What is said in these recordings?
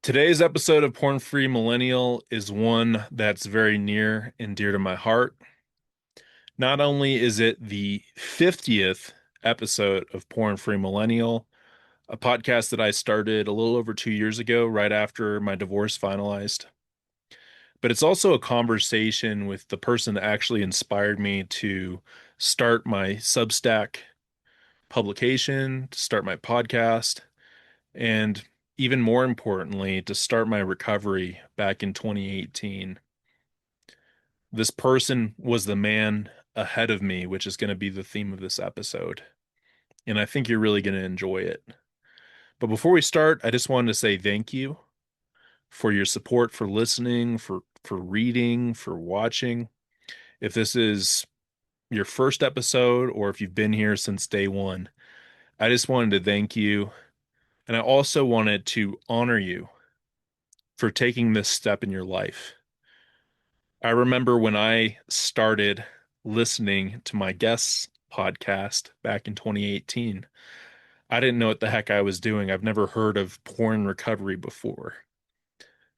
Today's episode of Porn Free Millennial is one that's very near and dear to my heart. Not only is it the 50th episode of Porn Free Millennial, a podcast that I started a little over 2 years ago, right after my divorce finalized, but it's also a conversation with the person that actually inspired me to start my Substack publication, to start my podcast, and even more importantly, to start my recovery back in 2018. This person was the man ahead of me, which is going to be the theme of this episode. And I think you're really going to enjoy it. But before we start, I just wanted to say thank you for your support, for listening, for reading, for watching. If this is your first episode or if you've been here since day one, I just wanted to thank you. And I also wanted to honor you for taking this step in your life. I remember when I started listening to my guest's podcast back in 2018, I didn't know what the heck I was doing. I've never heard of porn recovery before.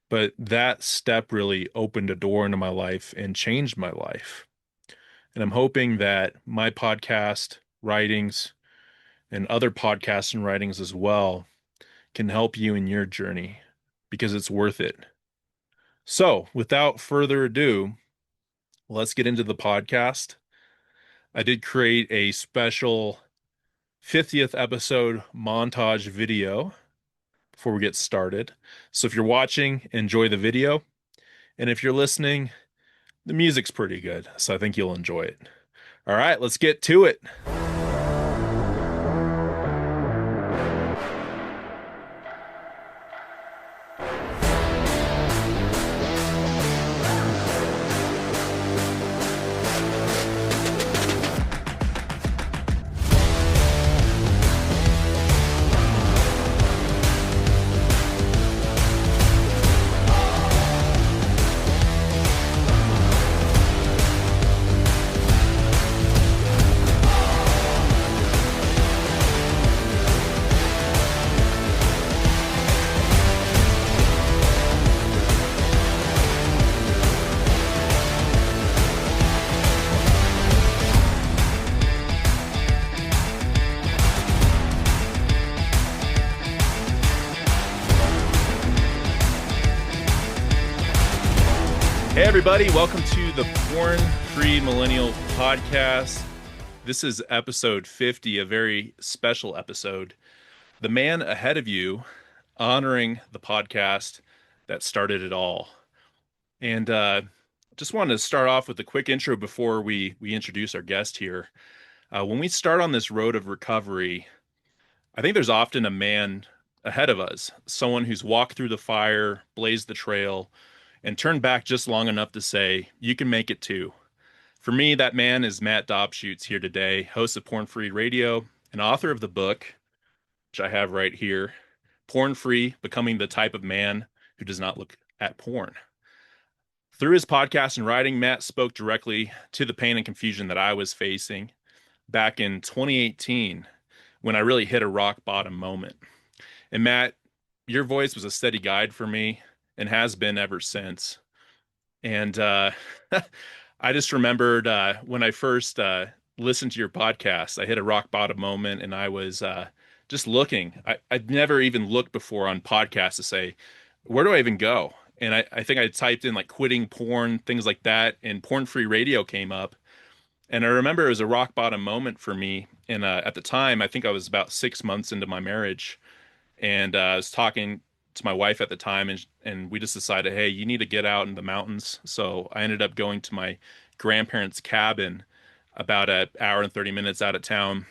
But that step really opened a door into my life and changed my life. And I'm hoping that my podcast writings and other podcasts and writings as well can help you in your journey because it's worth it. So, without further ado, let's get into the podcast. I did create a special 50th episode montage video before we get started. So if you're watching, enjoy the video. And if you're listening, the music's pretty good. So I think you'll enjoy it. All right, let's get to it. Hey, everybody, welcome to the Porn Free Millennial Podcast. This is episode 50, a very special episode. The man ahead of you honoring the podcast that started it all. And just wanted to start off with a quick intro before we introduce our guest here. When we start on this road of recovery, I think there's often a man ahead of us, someone who's walked through the fire, blazed the trail, and turned back just long enough to say, you can make it too. For me, that man is Matt Dobschuetz here today, host of Porn Free Radio and author of the book, which I have right here, Porn Free: Becoming the Type of Man Who Does Not Look at Porn. Through his podcast and writing, Matt spoke directly to the pain and confusion that I was facing back in 2018 when I really hit a rock bottom moment. And Matt, your voice was a steady guide for me and has been ever since. And I just remembered when I first listened to your podcast, I hit a rock bottom moment and I was just looking. I'd never even looked before on podcasts to say, where do I even go? And I think I typed in like quitting porn, things like that, and Porn Free Radio came up. And I remember it was a rock bottom moment for me. And at the time, I think I was about 6 months into my marriage. And I was talking to my wife at the time, and we just decided, hey, you need to get out in the mountains. So I ended up going to my grandparents' cabin about an hour and 30 minutes out of town.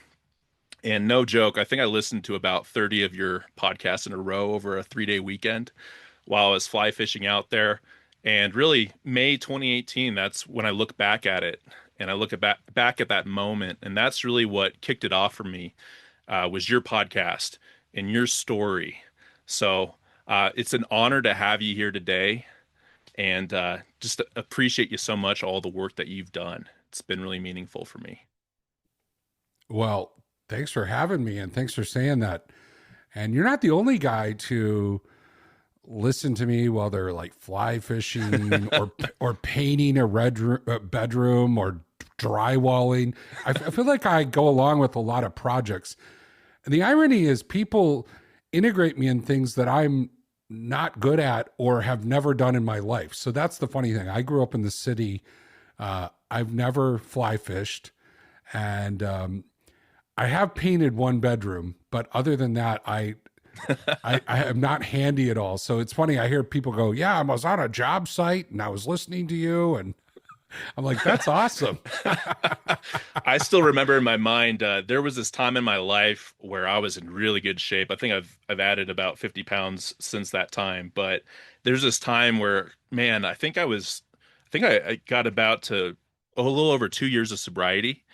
And no joke, I think I listened to about 30 of your podcasts in a row over a 3-day weekend while I was fly fishing out there. And really, May 2018, that's when I look back at it and I look at back at that moment. And that's really what kicked it off for me, was your podcast and your story. So it's an honor to have you here today, and just appreciate you so much, all the work that you've done. It's been really meaningful for me. Well, thanks for having me and thanks for saying that. And you're not the only guy to listen to me while they're like fly fishing or painting a bedroom or drywalling. I feel like I go along with a lot of projects. And the irony is people integrate me in things that I'm not good at or have never done in my life. So that's the funny thing. I grew up in the city. I've never fly fished, and I have painted one bedroom, but other than that, I am not handy at all. So it's funny. I hear people go, "Yeah, I was on a job site and I was listening to you," and I'm like, "That's awesome." I still remember in my mind, there was this time in my life where I was in really good shape. I think I've added about 50 pounds since that time, but there's this time where, man, I think I got about to a little over 2 years of sobriety,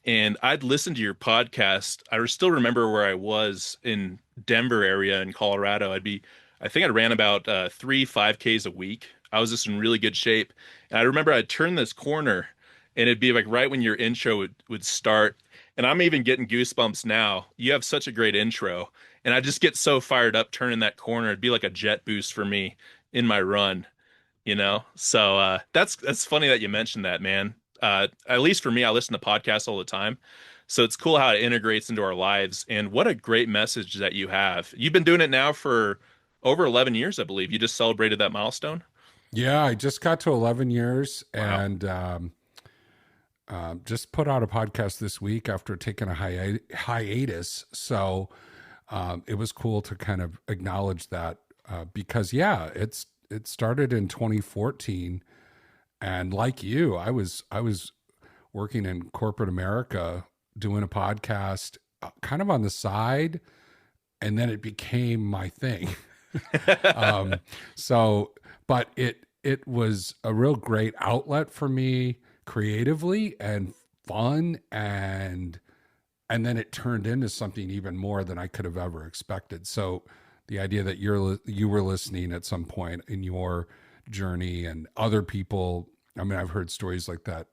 and I'd listened to your podcast. I still remember where I was in Denver area in Colorado. I think I ran about 3 5Ks a week. I was just in really good shape. And I remember I'd turn this corner and it'd be like right when your intro would start. And I'm even getting goosebumps now. You have such a great intro. And I just get so fired up turning that corner. It'd be like a jet boost for me in my run, you know? So that's funny that you mentioned that, man. At least for me, I listen to podcasts all the time. So it's cool how it integrates into our lives. And what a great message that you have. You've been doing it now for over 11 years, I believe. You just celebrated that milestone. Yeah, I just got to 11 years Wow. and just put out a podcast this week after taking a hiatus. So it was cool to kind of acknowledge that because yeah, it started in 2014, and like you, I was working in corporate America doing a podcast kind of on the side, and then it became my thing. um, so, but it was a real great outlet for me creatively and fun, and then it turned into something even more than I could have ever expected. So the idea that you were listening at some point in your journey and other people, I mean, I've heard stories like that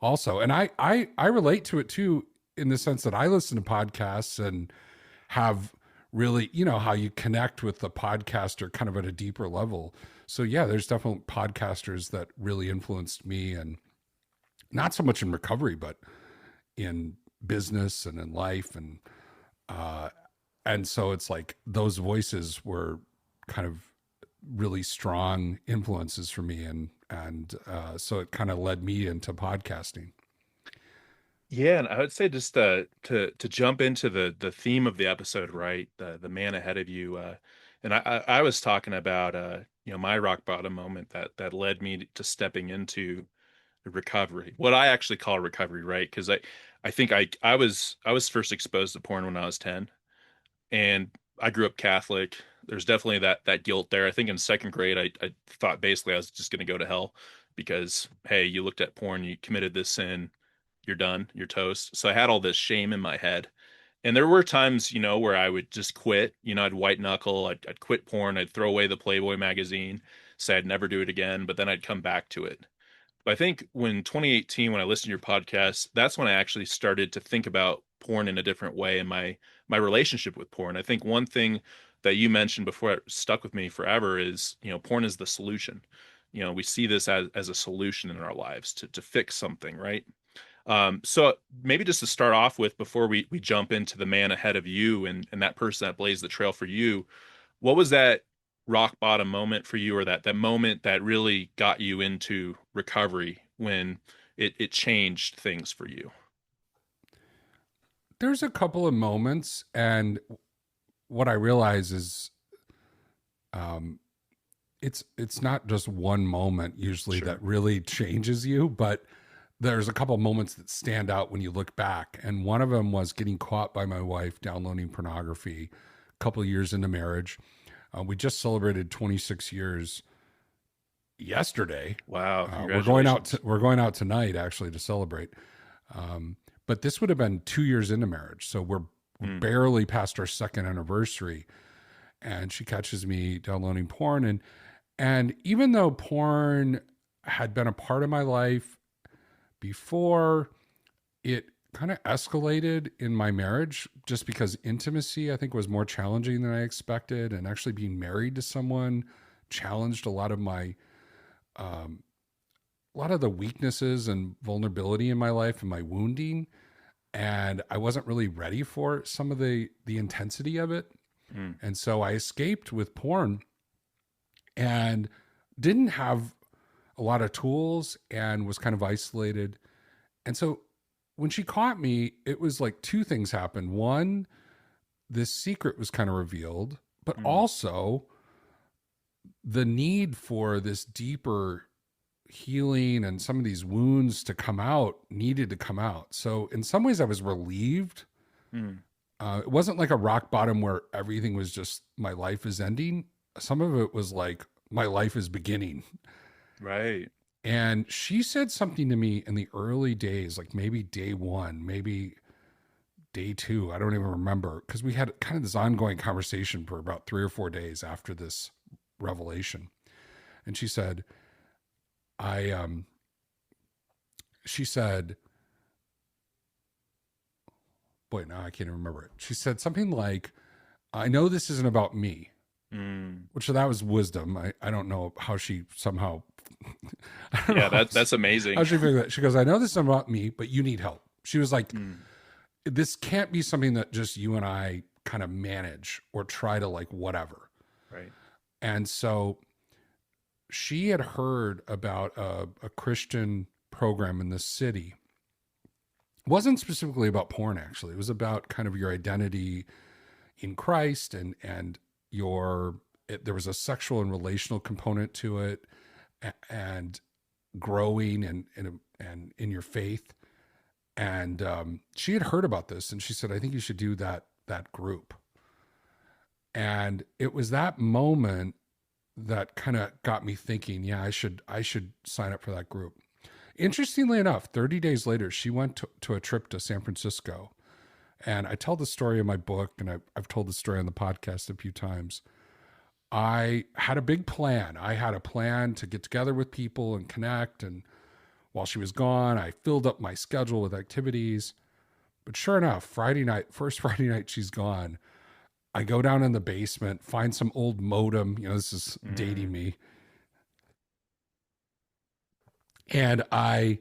also. And I relate to it too, in the sense that I listen to podcasts and have really, how you connect with the podcaster kind of at a deeper level. So yeah, there's definitely podcasters that really influenced me, and not so much in recovery, but in business and in life. Uh, and so it's like those voices were kind of really strong influences for me. And so it kind of led me into podcasting. Yeah, and I would say just to jump into the theme of the episode, right? The man ahead of you. And I was talking about my rock bottom moment that led me to stepping into recovery. What I actually call recovery, right? Because I think I was first exposed to porn when I was 10, and I grew up Catholic. There's definitely that guilt there. I think in second grade, I thought basically I was just going to go to hell because, hey, you looked at porn, you committed this sin, you're done, you're toast. So I had all this shame in my head. And there were times, where I would just quit. I'd white knuckle, I'd quit porn, I'd throw away the Playboy magazine, say I'd never do it again, but then I'd come back to it. But I think when 2018, when I listened to your podcast, that's when I actually started to think about porn in a different way and my relationship with porn. I think one thing that you mentioned before it stuck with me forever is, porn is the solution. We see this as a solution in our lives to fix something, right? So maybe just to start off with, before we jump into the man ahead of you and that person that blazed the trail for you, what was that rock bottom moment for you, or that moment that really got you into recovery when it changed things for you? There's a couple of moments, and what I realize is um, it's not just one moment usually Sure. that really changes you, but there's a couple of moments that stand out when you look back. And one of them was getting caught by my wife downloading pornography a couple of years into marriage. We just celebrated 26 years yesterday. Wow, We're going out. congratulations. We're going out tonight actually to celebrate. But this would have been 2 years into marriage, so we're Mm. barely past our second anniversary. And she catches me downloading porn, and even though porn had been a part of my life before, it kind of escalated in my marriage just because intimacy, I think, was more challenging than I expected. And actually being married to someone challenged a lot of um, a lot of the weaknesses and vulnerability in my life and my wounding. And I wasn't really ready for some of the intensity of it. Mm. And so I escaped with porn and didn't have a lot of tools and was kind of isolated. And so when she caught me, it was like two things happened. One, this secret was kind of revealed, but Mm. also the need for this deeper healing and some of these wounds to come out needed to come out. So in some ways I was relieved. Mm. It wasn't like a rock bottom where everything was just my life is ending. Some of it was like my life is beginning. Right. And she said something to me in the early days, like maybe day one, maybe day two. I don't even remember because we had kind of this ongoing conversation for about 3 or 4 days after this revelation. And she said, I, she said, boy, now I can't even remember it. She said something like, I know this isn't about me, Mm. which that was wisdom. I don't know how she somehow, I don't Yeah, know that's how amazing. she figured that. She goes, I know this isn't about me, but you need help. She was like, Mm. this can't be something that just you and I kind of manage or try to like whatever. Right. And so she had heard about a Christian program in the city. It wasn't specifically about porn, actually. It was about kind of your identity in Christ and there was a sexual and relational component to it, and growing and in your faith. And she had heard about this, and she said, I think you should do that group. And it was that moment that kind of got me thinking, yeah, I should sign up for that group. Interestingly enough, 30 days later, she went to a trip to San Francisco. And I tell the story in my book, and I've told the story on the podcast a few times. I had a big plan. I had a plan to get together with people and connect. And while she was gone, I filled up my schedule with activities. But sure enough, Friday night, first Friday night she's gone, I go down in the basement, find some old modem. You know, this is dating Mm. me. And I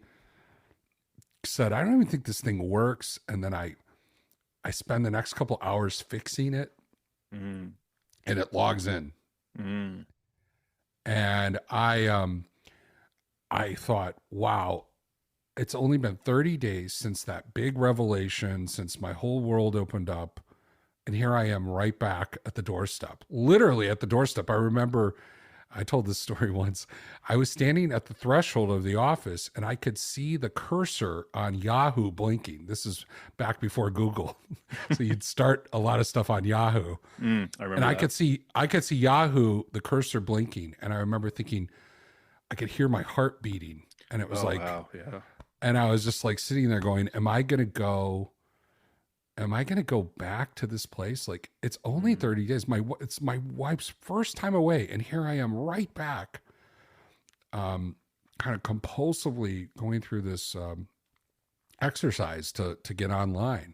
said, I don't even think this thing works. And then I spend the next couple hours fixing it, Mm. and it logs in. Mm. And I thought, wow, it's only been 30 days since that big revelation, since my whole world opened up. And here I am right back at the doorstep, literally at the doorstep. I remember I told this story once. I was standing at the threshold of the office and I could see the cursor on Yahoo blinking. This is back before Google. So you'd start a lot of stuff on Yahoo. Mm. I And remember I that. could see Yahoo, the cursor blinking. And I remember thinking, I could hear my heart beating. And it was Oh like, wow. Yeah. and I was just like sitting there going, am I going to go back to this place? Like it's only Mm. 30 days. It's my wife's first time away. And here I am right back, kind of compulsively going through this, exercise to get online.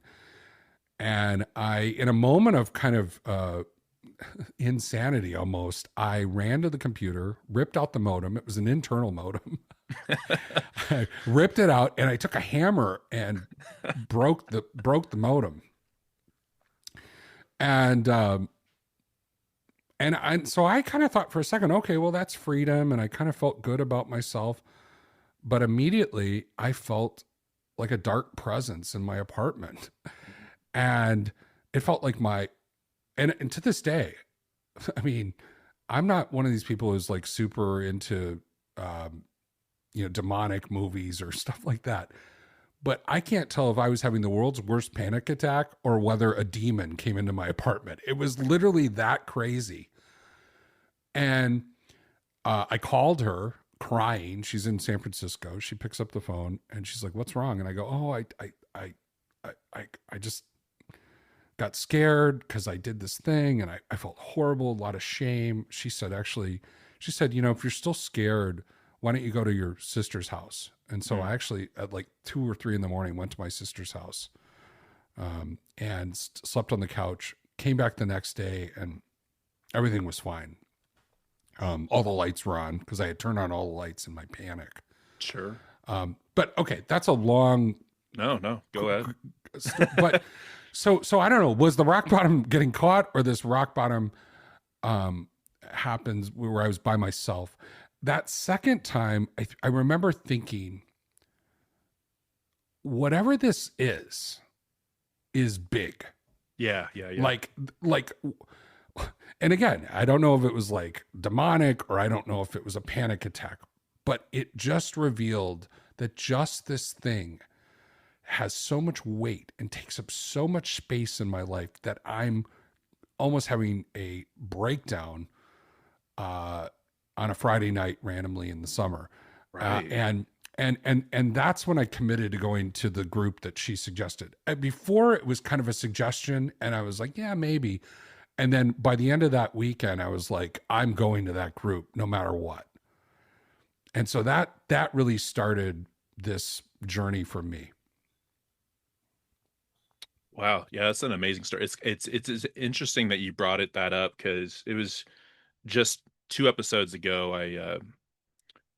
And in a moment of kind of, insanity almost, I ran to the computer, ripped out the modem. It was an internal modem. I ripped it out and I took a hammer and broke the modem. And so I kind of thought for a second, okay, well that's freedom, and I kind of felt good about myself. But immediately I felt like a dark presence in my apartment. And it felt like and to this day, I mean, I'm not one of these people who's like super into um, demonic movies or stuff like that. But I can't tell if I was having the world's worst panic attack or whether a demon came into my apartment. It was literally that crazy. And I called her crying. She's in San Francisco. She picks up the phone and she's like, "What's wrong?" And I go, "Oh, I just got scared because I did this thing and I felt horrible, a lot of shame." She said, if you're still scared, why don't you go to your sister's house And so I actually, at like 2 or 3 in the morning, went to my sister's house, and slept on the couch, came back the next day, and everything was fine. All the lights were on because I had turned on all the lights in my panic. Sure. But okay, that's a long, No, no, go ahead. but so I don't know, was the rock bottom getting caught, or this rock bottom happens where I was by myself? That second time, I remember thinking, whatever this is big. Yeah, yeah, yeah. Like, and again, I don't know if it was like demonic, or I don't know if it was a panic attack, but it just revealed that just this thing has so much weight and takes up so much space in my life that I'm almost having a breakdown on a Friday night randomly in the summer. Right. And that's when I committed to going to the group that she suggested. Before, it was kind of a suggestion, and I was like, yeah, maybe. And then by the end of that weekend, I was like, I'm going to that group no matter what. And so that really started this journey for me. Wow. Yeah, that's an amazing story. It's interesting that you brought that up, because it was just 2 episodes ago. I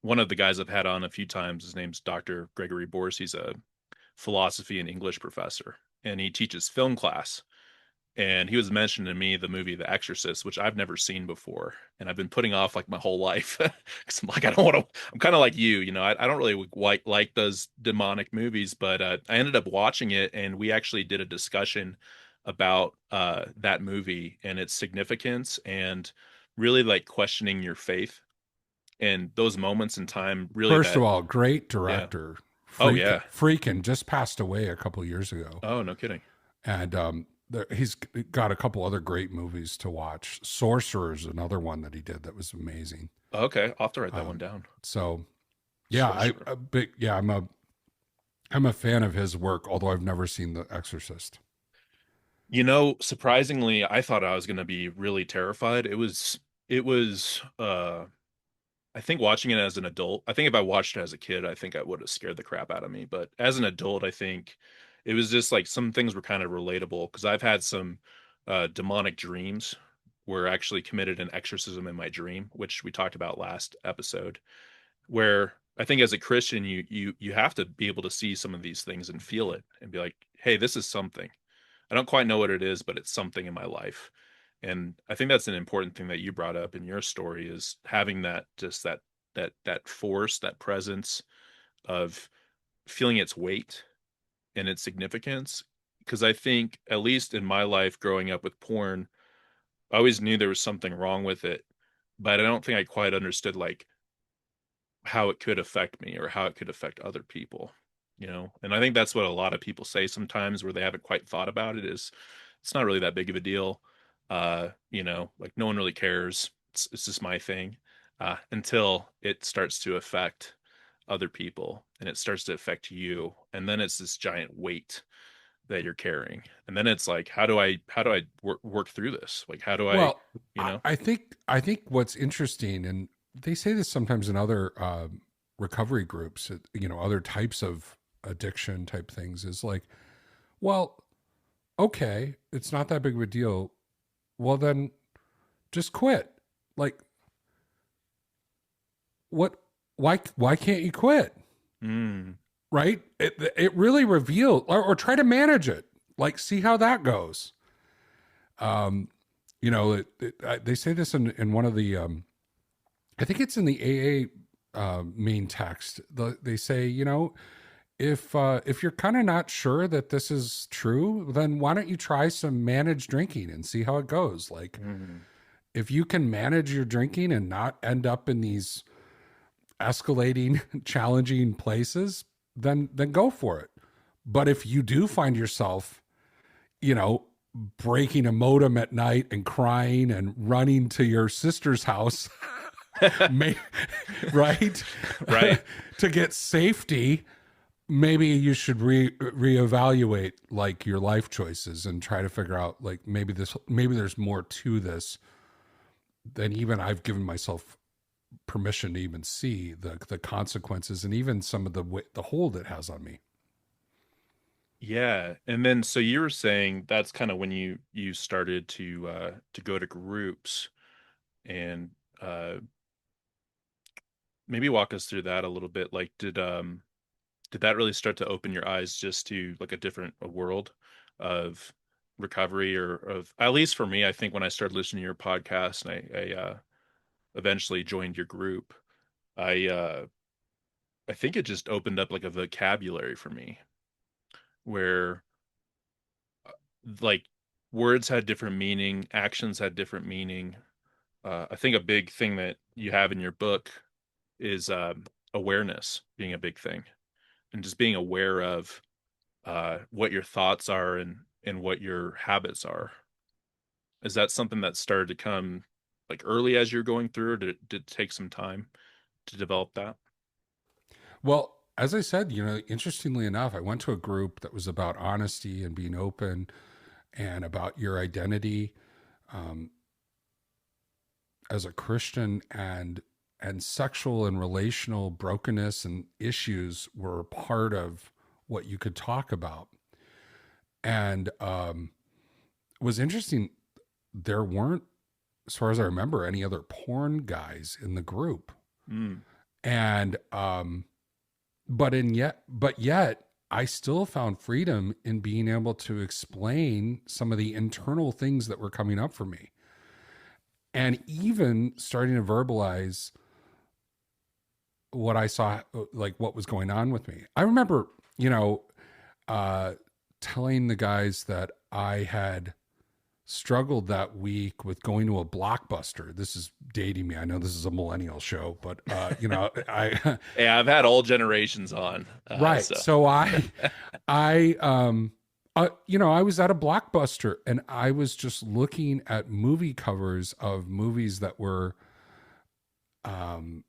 one of the guys I've had on a few times, his name's Dr. Gregory Bors. He's a philosophy and English professor, and he teaches film class. And he was mentioning to me the movie The Exorcist, which I've never seen before, and I've been putting off like my whole life, because I'm like, I don't want to. I'm kind of like you know. I don't really like those demonic movies, but I ended up watching it, and we actually did a discussion about that movie and its significance, and really like questioning your faith and those moments in time. Really, First of that all, great yeah. director. Oh yeah. Freaking just passed away a couple years ago. Oh, no kidding. And he's got a couple other great movies to watch. Sorcerer is another one that he did that was amazing. Okay, I'll have to write that one down. So yeah, I'm a fan of his work, although I've never seen The Exorcist. You know, surprisingly, I thought I was going to be really terrified. It was I think watching it as an adult, I think if I watched it as a kid, I think I would have scared the crap out of me. But as an adult, I think it was just like some things were kind of relatable, because I've had some demonic dreams where I actually committed an exorcism in my dream, which we talked about last episode, where I think as a Christian, you have to be able to see some of these things and feel it and be like, hey, this is something. I don't quite know what it is, but it's something in my life. And I think that's an important thing that you brought up in your story, is having that, just that force, that presence of feeling its weight and its significance. Because I think, at least in my life growing up with porn, I always knew there was something wrong with it, but I don't think I quite understood like how it could affect me or how it could affect other people, you know? And I think that's what a lot of people say sometimes, where they haven't quite thought about it, is it's not really that big of a deal. You know, like no one really cares. It's just my thing. Until it starts to affect other people and it starts to affect you. And then it's this giant weight that you're carrying. And then it's like, how do I work through this? Like, how do I, Well, you know? I think what's interesting, and they say this sometimes in other recovery groups, other types of addiction type things, is like, well, okay, it's not that big of a deal. Well, then just quit. Like, what? Why can't you quit? Mm, Right? It really revealed, or try to manage it. Like, see how that goes. Um, they say this in one of the, I think it's in the AA main text. They say, if you're kind of not sure that this is true, then why don't you try some managed drinking and see how it goes? Like, mm, if you can manage your drinking and not end up in these escalating, challenging places, then go for it. But if you do find yourself, breaking a modem at night and crying and running to your sister's house, may, right? right. To get safety, maybe you should reevaluate like your life choices and try to figure out like maybe there's more to this than even I've given myself permission to even see the consequences and even some of the hold it has on me. Yeah. And then so you were saying that's kind of when you started to go to groups and maybe walk us through that a little bit. Like did that really start to open your eyes just to like a different a world of recovery or of at least for me, I think when I started listening to your podcast and I eventually joined your group, I I think it just opened up like a vocabulary for me where like words had different meaning, actions had different meaning. I think a big thing that you have in your book is awareness being a big thing and just being aware of what your thoughts are and what your habits are. Is that something that started to come like early as you're going through, or did it take some time to develop that? Well, as I said, interestingly enough, I went to a group that was about honesty and being open and about your identity um, as a Christian, and sexual and relational brokenness and issues were part of what you could talk about. And it was interesting. There weren't, as far as I remember, any other porn guys in the group. Mm, And but yet I still found freedom in being able to explain some of the internal things that were coming up for me, and even starting to verbalize what I saw, like what was going on with me. I remember, you know, uh, telling the guys that I had struggled that week with going to a Blockbuster. This is dating me. I know this is a millennial show, but I yeah, I've had all generations on, right. so So I was at a Blockbuster and I was just looking at movie covers of movies that were um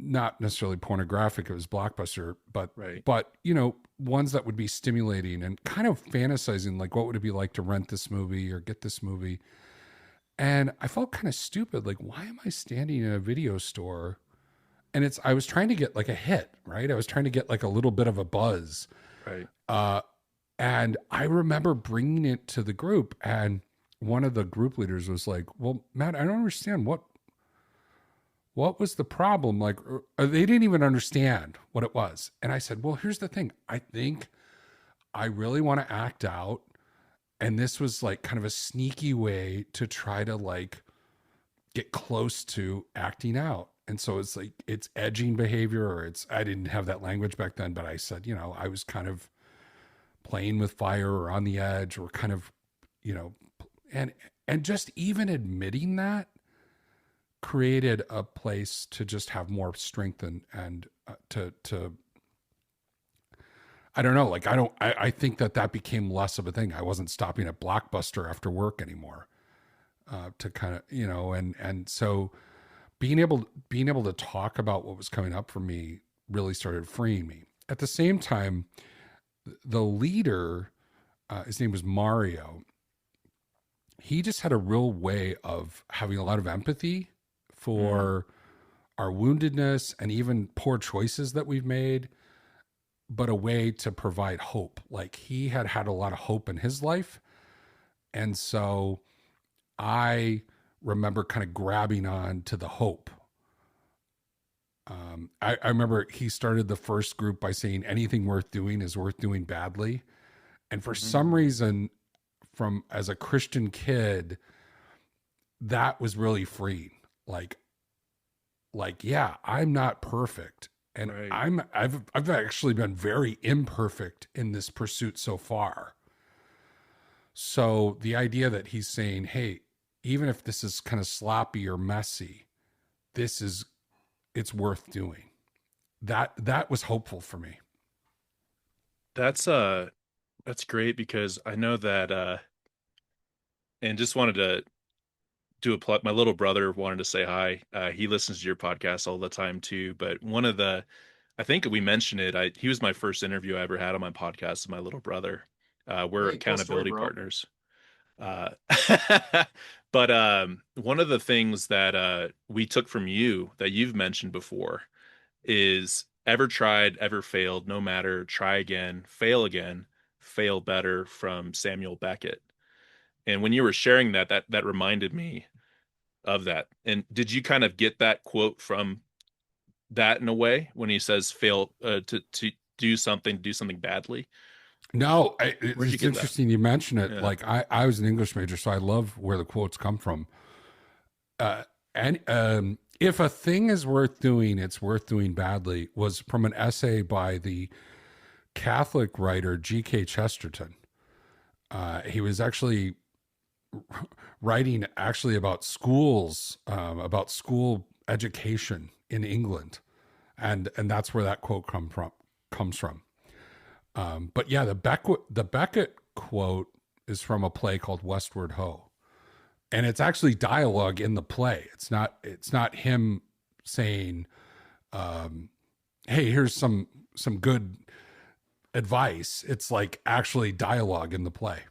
not necessarily pornographic. It was Blockbuster, but right. ones that would be stimulating and kind of fantasizing, like what would it be like to rent this movie or get this movie. And I felt kind of stupid, like why am I standing in a video store? And I was trying to get like a hit, right? I was trying to get like a little bit of a buzz. Right. uh and I remember bringing it to the group, and one of the group leaders was like, well, Matt, I don't understand what was the problem? Like, they didn't even understand what it was. And I said, well, here's the thing. I think I really want to act out. And this was like kind of a sneaky way to try to like get close to acting out. And so it's like, it's edging behavior, or I didn't have that language back then, but I said, I was kind of playing with fire or on the edge or kind of, you know, and, and just even admitting that created a place to just have more strength and to I don't know, like I think that became less of a thing. I wasn't stopping at Blockbuster after work anymore, to kind of, and so being able to talk about what was coming up for me really started freeing me. At the same time, the leader, his name was Mario. He just had a real way of having a lot of empathy Mm, for our woundedness and even poor choices that we've made, but a way to provide hope. Like he had a lot of hope in his life. And so I remember kind of grabbing on to the hope. I remember he started the first group by saying anything worth doing is worth doing badly. And for mhm. some reason, from as a Christian kid, that was really freeing. Like yeah, I'm not perfect, and Right. I've actually been very imperfect in this pursuit so far. So the idea that he's saying, hey, even if this is kind of sloppy or messy, this is it's worth doing. That was hopeful for me. That's that's great because I know that and just wanted to do a plug. My little brother wanted to say hi. He listens to your podcast all the time too. But one of the, I think we mentioned it. He was my first interview I ever had on my podcast. My little brother. We're Hey, cool story, accountability bro. partners. Uh, But one of the things that we took from you that you've mentioned before is ever tried, ever failed, no matter, try again, fail better from Samuel Beckett. And when you were sharing that, that reminded me of that. And did you kind of get that quote from that in a way when he says fail to do something badly? No, Where'd you it's get that? interesting you mention it. Yeah. Like I was an English major, so I love where the quotes come from. Uh, and if a thing is worth doing, it's worth doing badly was from an essay by the Catholic writer G.K. Chesterton. He was actually writing actually about schools, about school education in England, and that's where that quote comes from. But yeah, the Beckett quote is from a play called Westward Ho, and it's actually dialogue in the play. It's not him saying, "Hey, here's some good advice." It's like actually dialogue in the play.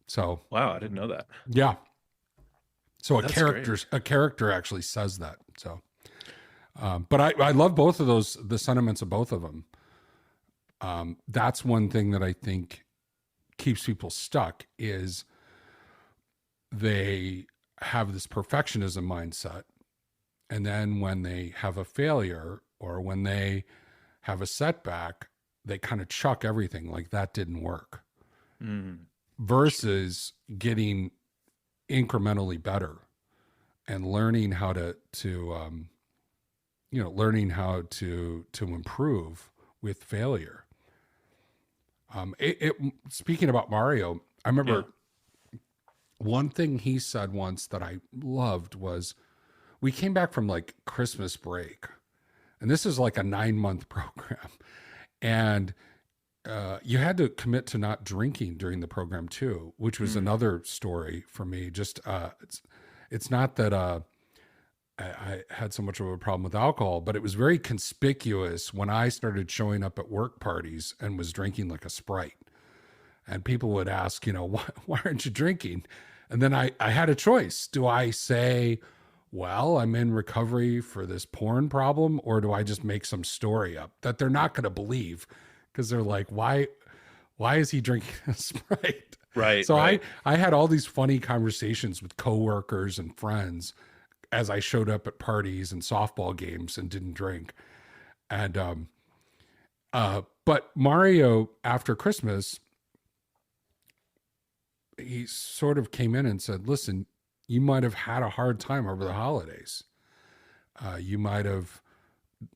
So Wow, I didn't know that. yeah, so That's great. a character actually says that. So, but I love both of those, the sentiments of both of them. That's one thing that I think keeps people stuck is they have this perfectionism mindset, and then when they have a failure or when they have a setback, they kind of chuck everything like that didn't work Mm, versus getting incrementally better and learning how learning how to improve with failure. Speaking about Mario, I yeah. remember one thing he said once that I loved was we came back from like Christmas break, and this is like a 9 month program, and you had to commit to not drinking during the program too, which was Mm, another story for me. Just it's not that I had so much of a problem with alcohol, but it was very conspicuous when I started showing up at work parties and was drinking like a Sprite. And people would ask, why aren't you drinking? And then I had a choice. Do I say, well, I'm in recovery for this porn problem, or do I just make some story up that they're not going to believe because they're like, why is he drinking a Sprite? right, So right. I had all these funny conversations with coworkers and friends as I showed up at parties and softball games and didn't drink. And but Mario after Christmas, he sort of came in and said, "Listen, you might have had a hard time over the holidays. You might have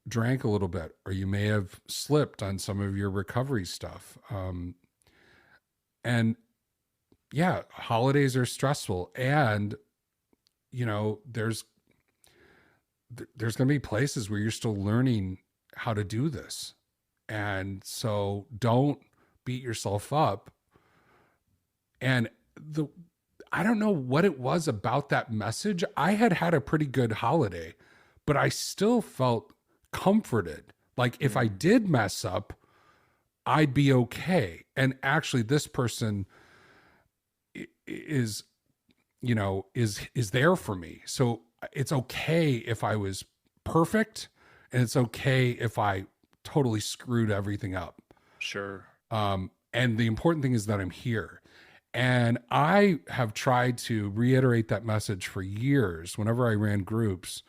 drank a little bit, or you may have slipped on some of your recovery stuff. And yeah, holidays are stressful, and there's going to be places where you're still learning how to do this, and so don't beat yourself up." And the I don't know what it was about that message. I had had a pretty good holiday, but I still felt comforted. Like if I Mm, did mess up, I'd be okay. And actually, this person is, is there for me. So it's okay if I was perfect, and it's okay if I totally screwed everything up. sure. And the important thing is that I'm here. And I have tried to reiterate that message for years whenever I ran groups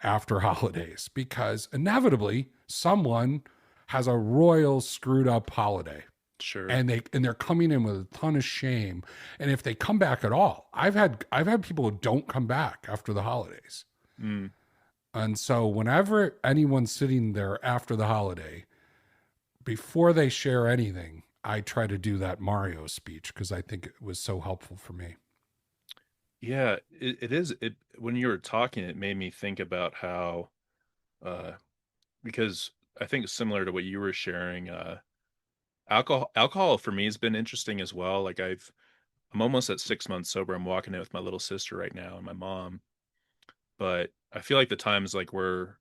after holidays, because inevitably someone has a royal screwed up holiday, Sure. and they're coming in with a ton of shame. And if they come back at all, I've had people who don't come back after the holidays. Mm, And so whenever anyone's sitting there after the holiday, before they share anything, I try to do that Mario speech because I think it was so helpful for me. yeah, it is. It when you were talking, it made me think about how uh because I think similar to what you were sharing, alcohol for me has been interesting as well. Like I'm almost at 6 months sober. I'm walking it with my little sister right now and my mom. But I feel like the times like where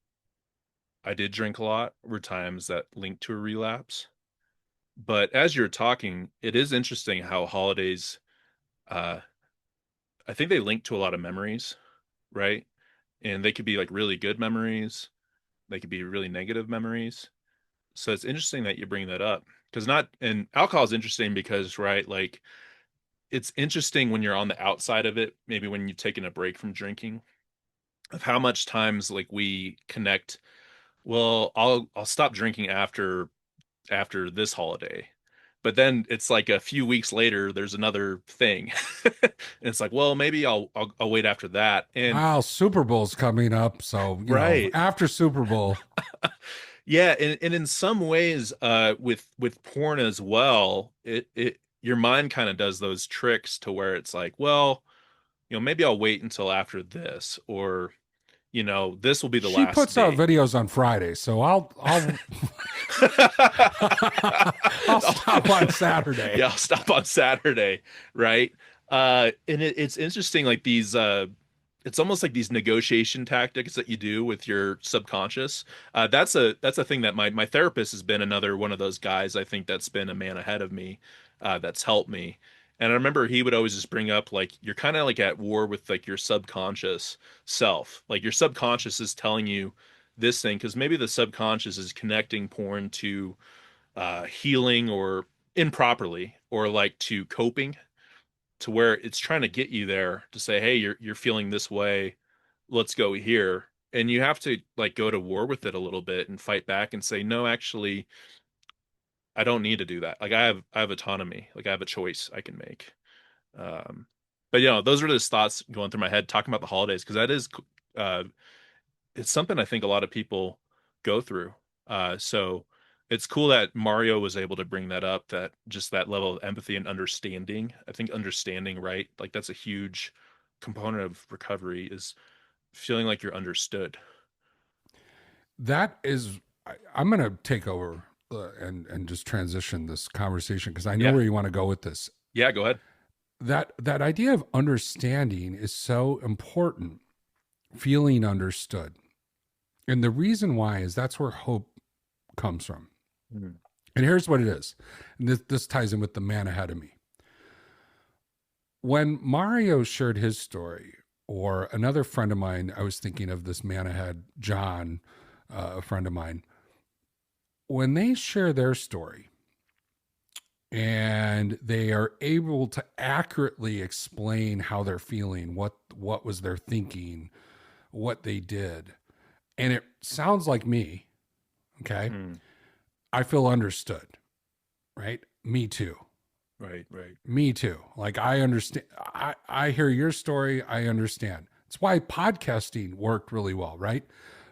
I did drink a lot were times that linked to a relapse. But as you're talking, it is interesting how holidays uh I think they link to a lot of memories, right? And they could be like really good memories, they could be really negative memories. So it's interesting that you bring that up, because not and alcohol is interesting because, right, like it's interesting when you're on the outside of it, maybe when you've taken a break from drinking, of how much times like we connect, well, I'll stop drinking after this holiday. But then it's like a few weeks later, there's another thing. And it's like, well, maybe I'll wait after that. And Wow, Super Bowl's coming up, so right. after Super Bowl, Yeah, and in some ways, with porn as well, it your mind kind of does those tricks to where it's like, well, maybe I'll wait until after this, or this will be the she last puts out date. videos on Friday, so I'll I'll stop on Saturday. Yeah, I'll stop on Saturday, right? And it's interesting, like these it's almost like these negotiation tactics that you do with your subconscious. That's a thing that my therapist has been another one of those guys, I think, that's been a man ahead of me, that's helped me. And I remember he would always just bring up, like, you're kind of like at war with like your subconscious self. Like your subconscious is telling you this thing because maybe the subconscious is connecting porn to healing or improperly, or like to coping, to where it's trying to get you there to say, hey, you're feeling this way, let's go here. And you have to like go to war with it a little bit and fight back and say, no, actually, I don't need to do that. Like I have autonomy, like I have a choice I can make. um but those are just thoughts going through my head talking about the holidays, because that is uh it's something I think a lot of people go through. So it's cool that Mario was able to bring that up, that just that level of empathy and understanding. I think understanding, right? Like that's a huge component of recovery, is feeling like you're understood. That is, I'm going to take over and just transition this conversation because I know Yeah. where you want to go with this. Yeah, go ahead. That idea of understanding is so important. Feeling understood, and the reason why is that's where hope comes from. Mhm. And here's what it is. And this ties in with the man ahead of me. When Mario shared his story, or another friend of mine, I was thinking of this man ahead, John, a friend of mine, when they share their story and they are able to accurately explain how they're feeling, what was their thinking, what they did, and it sounds like me, okay? Hmm. I feel understood, right? Me too. Right, right. Me too. Like I understand. I hear your story. I understand. It's why podcasting worked really well, right?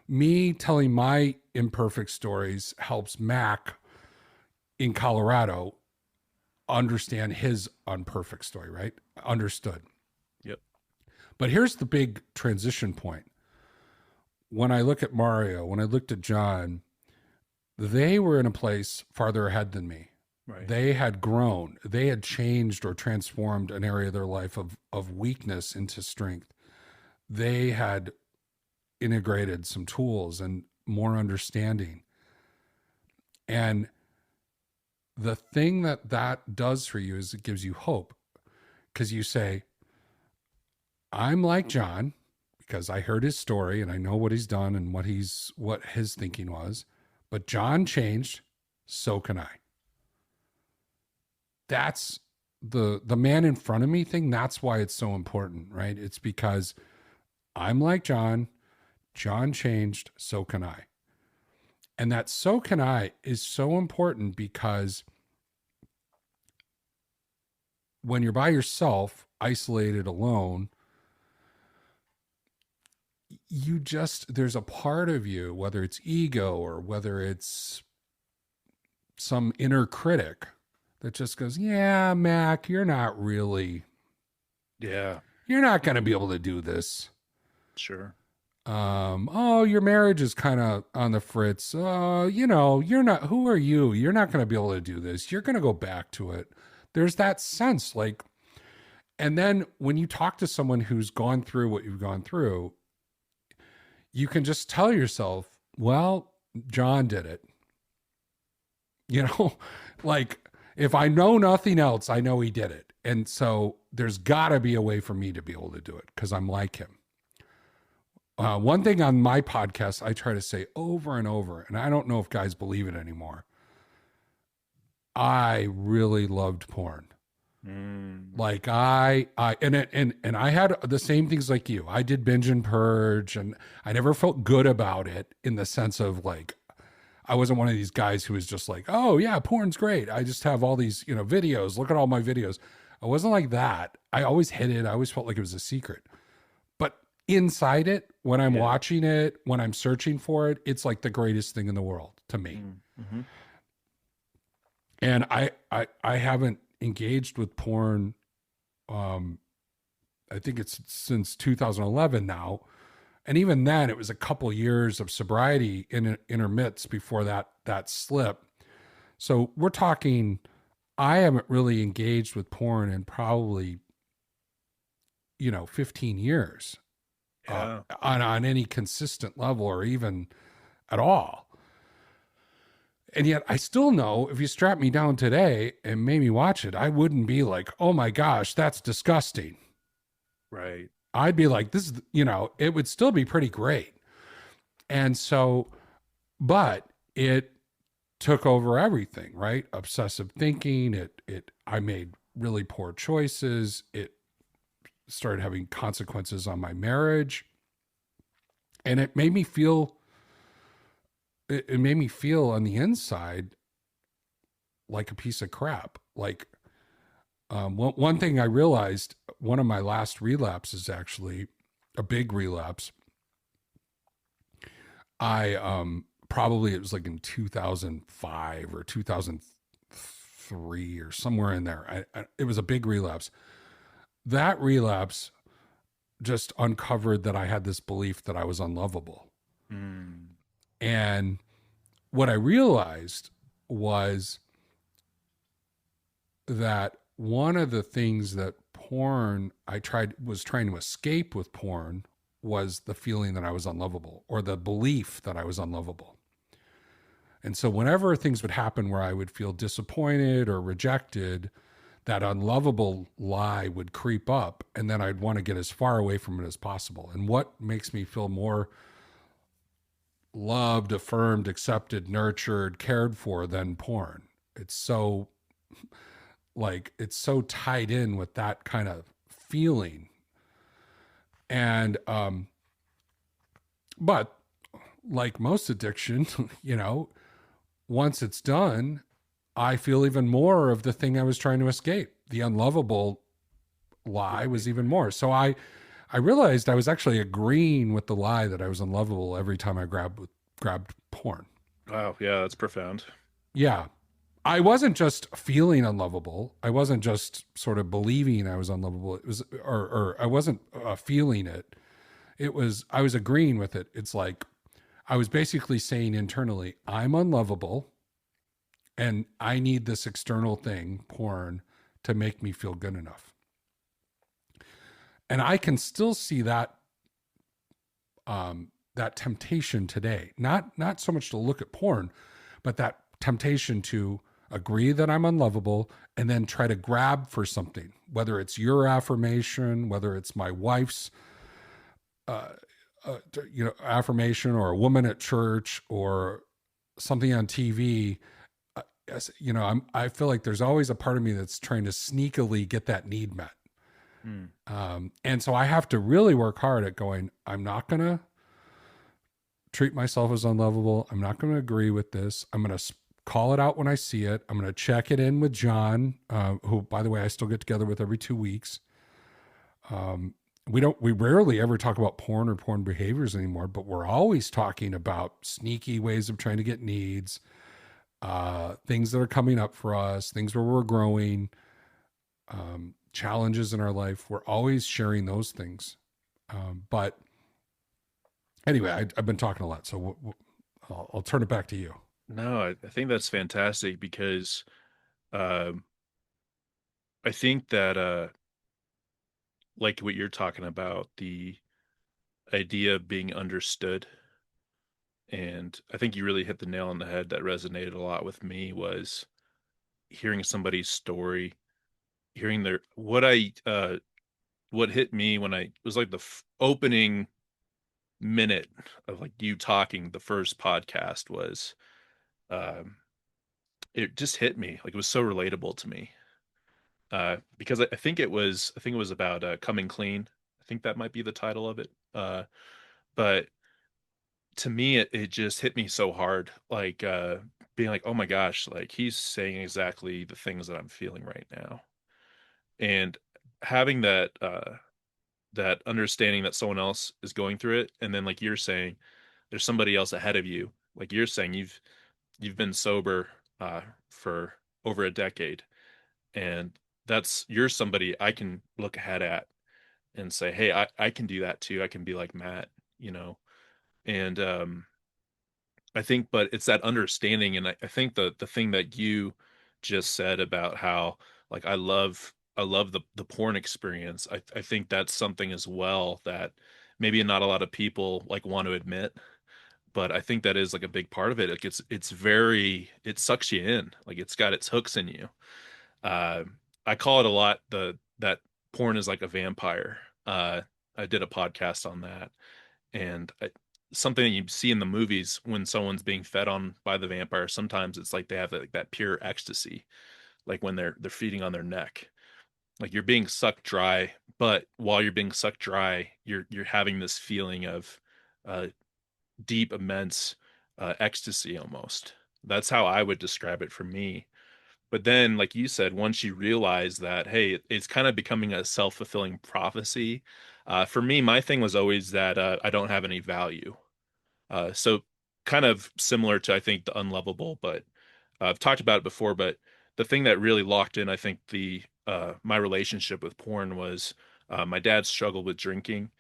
Me telling my imperfect stories helps Mac in Colorado understand his unperfect story, right? Understood. Yep. But here's the big transition point. When I look at Mario, when I looked at John, they were in a place farther ahead than me. Right. They had grown. They had changed or transformed an area of their life of weakness into strength. They had integrated some tools and more understanding. And the thing that does for you is it gives you hope, because you say, I'm like John because I heard his story and I know what he's done and what his thinking was, but John changed, so can I. That's the man in front of me thing. That's why it's so important, right? It's because I'm like John changed, so can I. And that so can I is so important because when you're by yourself, isolated, alone, there's a part of you, whether it's ego or whether it's some inner critic that just goes, yeah, Mac, you're not Yeah, going to be able to do this. sure. Oh, your marriage is kind of on the fritz. You're not, who are you? You're not going to be able to do this. You're going to go back to it. There's that sense, like, and then when you talk to someone who's gone through what you've gone through, you can just tell yourself, well, John did it. You know, like if I know nothing else, I know he did it. And so there's got to be a way for me to be able to do it because I'm like him. One thing on my podcast, I try to say over and over, and I don't know if guys believe it anymore. I really loved porn. Mm. Like and I had the same things like you. I did binge and purge, and I never felt good about it in the sense of like I wasn't one of these guys who was just like, oh yeah, porn's great. I just have all these, videos. Look at all my videos. I wasn't like that. I always hid it. I always felt like it was a secret. But inside it, when I'm Yeah. watching it, when I'm searching for it, it's like the greatest thing in the world to me. Mm-hmm. And I haven't engaged with porn. Um, I think it's since 2011 now, and even then, it was a couple years of sobriety in intermits before that slip. So we're talking. I haven't really engaged with porn in probably 15 years Yeah. on any consistent level or even at all. And yet I still know if you strap me down today and made me watch it, I wouldn't be like, oh my gosh, that's disgusting. Right. I'd be like, this is, it would still be pretty great. And so, but it took over everything, right? Obsessive thinking. I made really poor choices. It started having consequences on my marriage. And it made me feel on the inside like a piece of crap. Like, one thing I realized, one of my last relapses, actually a big relapse. I probably it was like in 2005 or 2003 or somewhere in there. It was a big relapse. That relapse just uncovered that I had this belief that I was unlovable. Mm. And what I realized was that one of the things that porn was trying to escape with porn was the feeling that I was unlovable or the belief that I was unlovable. And so whenever things would happen where I would feel disappointed or rejected, that unlovable lie would creep up, and then I'd want to get as far away from it as possible. And what makes me feel more loved, affirmed, accepted, nurtured, cared for than porn? It's so it's so tied in with that kind of feeling. And but like most addiction, once it's done, I feel even more of the thing I was trying to escape. The unlovable lie Right. was even more. So I realized I was actually agreeing with the lie that I was unlovable every time I grabbed porn. Wow. Yeah, that's profound. Yeah. I wasn't just feeling unlovable. I wasn't just sort of believing I was unlovable. It was, or I wasn't feeling it. It was, I was agreeing with it. It's like, I was basically saying internally, I'm unlovable and I need this external thing, porn, to make me feel good enough. And I can still see that temptation today. Not so much to look at porn, but that temptation to agree that I'm unlovable and then try to grab for something, whether it's your affirmation, whether it's my wife's uh, affirmation, or a woman at church, or something on TV. I feel like there's always a part of me that's trying to sneakily get that need met. Mm. And so I have to really work hard at going, I'm not going to treat myself as unlovable. I'm not going to agree with this. I'm going to call it out when I see it. I'm going to check it in with John, who, by the way, I still get together with every 2 weeks. We rarely ever talk about porn or porn behaviors anymore, but we're always talking about sneaky ways of trying to get needs, things that are coming up for us, things where we're growing, challenges in our life. We're always sharing those things. But anyway, I've been talking a lot, so I'll turn it back to you. No, I think that's fantastic because um, I think that like what you're talking about, the idea of being understood, and I think you really hit the nail on the head that resonated a lot with me was hearing somebody's story hearing their what hit me when I it was like the opening minute of like you talking the first podcast was um it just hit me like it was so relatable to me because I think it was about coming clean. I think that might be the title of it. But to me it just hit me so hard like being like, oh my gosh, like he's saying exactly the things that I'm feeling right now. And having that understanding that someone else is going through it, and then like you're saying there's somebody else ahead of you, like you're saying you've been sober for over a decade, and that's you're somebody I can look ahead at and say, hey, I can do that too. I can be like Matt, you know. And I think, but it's that understanding, and I think the thing that you just said about how like I love the porn experience. I think that's something as well that maybe not a lot of people like want to admit, but I think that is like a big part of it. It's very it sucks you in, like it's got its hooks in you. Uh, I call it a lot that porn is like a vampire. I did a podcast on that, and something that you see in the movies when someone's being fed on by the vampire, sometimes it's like they have like that pure ecstasy, like when they're feeding on their neck, like you're being sucked dry, but while you're being sucked dry, you're having this feeling of uh, deep, immense ecstasy almost. That's how I would describe it for me. But then, like you said, once you realize that, hey, it's kind of becoming a self-fulfilling prophecy. For me, my thing was always that I don't have any value. So kind of similar to I think the unlovable, but I've talked about it before. But the thing that really locked in, I think the my relationship with porn was my dad struggled with drinking.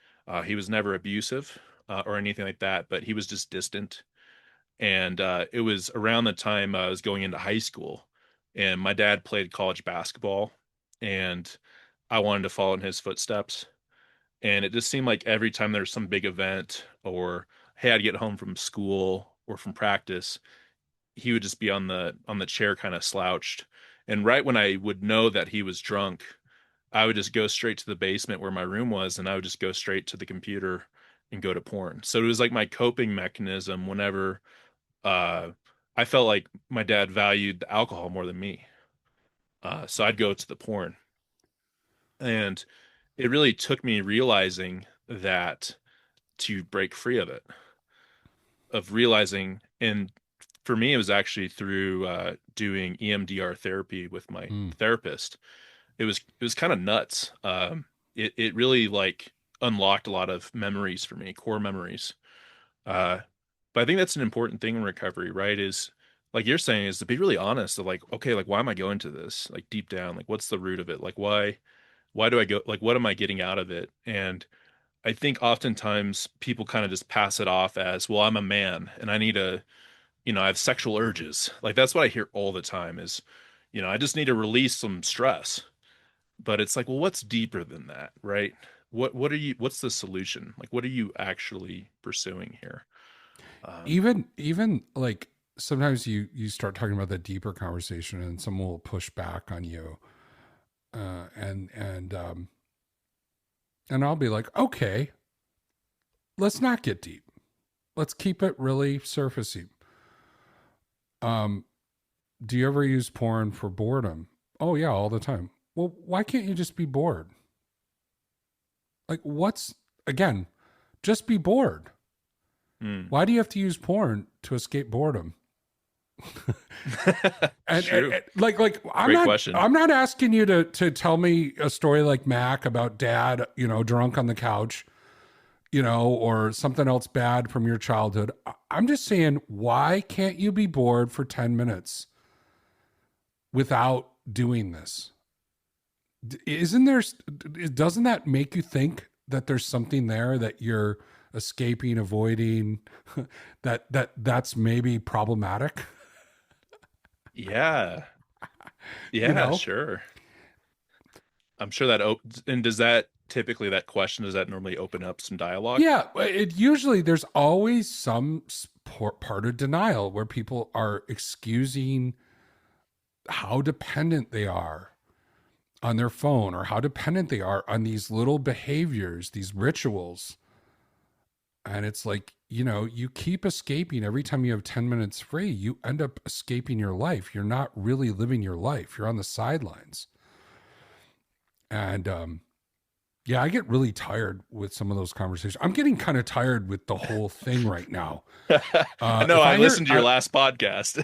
He was never abusive or anything like that, but he was just distant. And it was around the time I was going into high school, and my dad played college basketball, and I wanted to follow in his footsteps. And it just seemed like every time there was some big event or hey, I'd get home from school or from practice, he would just be on the chair kind of slouched. And right when I would know that he was drunk, I would just go straight to the basement where my room was and I would just go straight to the computer and go to porn. So it was like my coping mechanism whenever uh I felt like my dad valued the alcohol more than me. So I'd go to the porn. And it really took me realizing that to break free of realizing, and for me it was actually through doing EMDR therapy with my Mm. therapist. It was kind of nuts. It really like unlocked a lot of memories for me, core memories. uh but I think that's an important thing in recovery, right? Is like you're saying, is to be really honest of like, okay, like why am I going to this, like deep down, like what's the root of it, like why do I go, like what am I getting out of it? And I think oftentimes people kind of just pass it off as, well, I'm a man and I need a, you know, I have sexual urges. Like that's what I hear all the time is, you know, I just need to release some stress. But it's like, well, what's deeper than that, right? What are you, what's the solution? Like what are you actually pursuing here? Um, Even like sometimes you start talking about the deeper conversation and someone will push back on you, and I'll be like, okay, let's not get deep. Let's keep it really surfacey. Um, do you ever use porn for boredom? Oh yeah, all the time. Well, why can't you just be bored? Like, what's again? Just be bored. hmm. Why do you have to use porn to escape boredom? It's And, true. like Great question. I'm not asking you to tell me a story like Mac about dad, drunk on the couch, or something else bad from your childhood. I'm just saying, why can't you be bored for 10 minutes without doing this? Isn't there, doesn't that make you think that there's something there that you're escaping, avoiding, that's maybe problematic? Yeah. You Yeah, know? sure. I'm sure that and does that typically that question, does that normally open up some dialogue? Yeah, it usually there's always some part of denial where people are excusing how dependent they are on their phone, or how dependent they are on these little behaviors, these rituals. And it's like, you keep escaping every time you have 10 minutes free. You end up escaping your life. You're not really living your life. You're on the sidelines. And yeah, I get really tired with some of those conversations. I'm getting kind of tired with the whole thing right now. I know If I I hear, listened to your last podcast.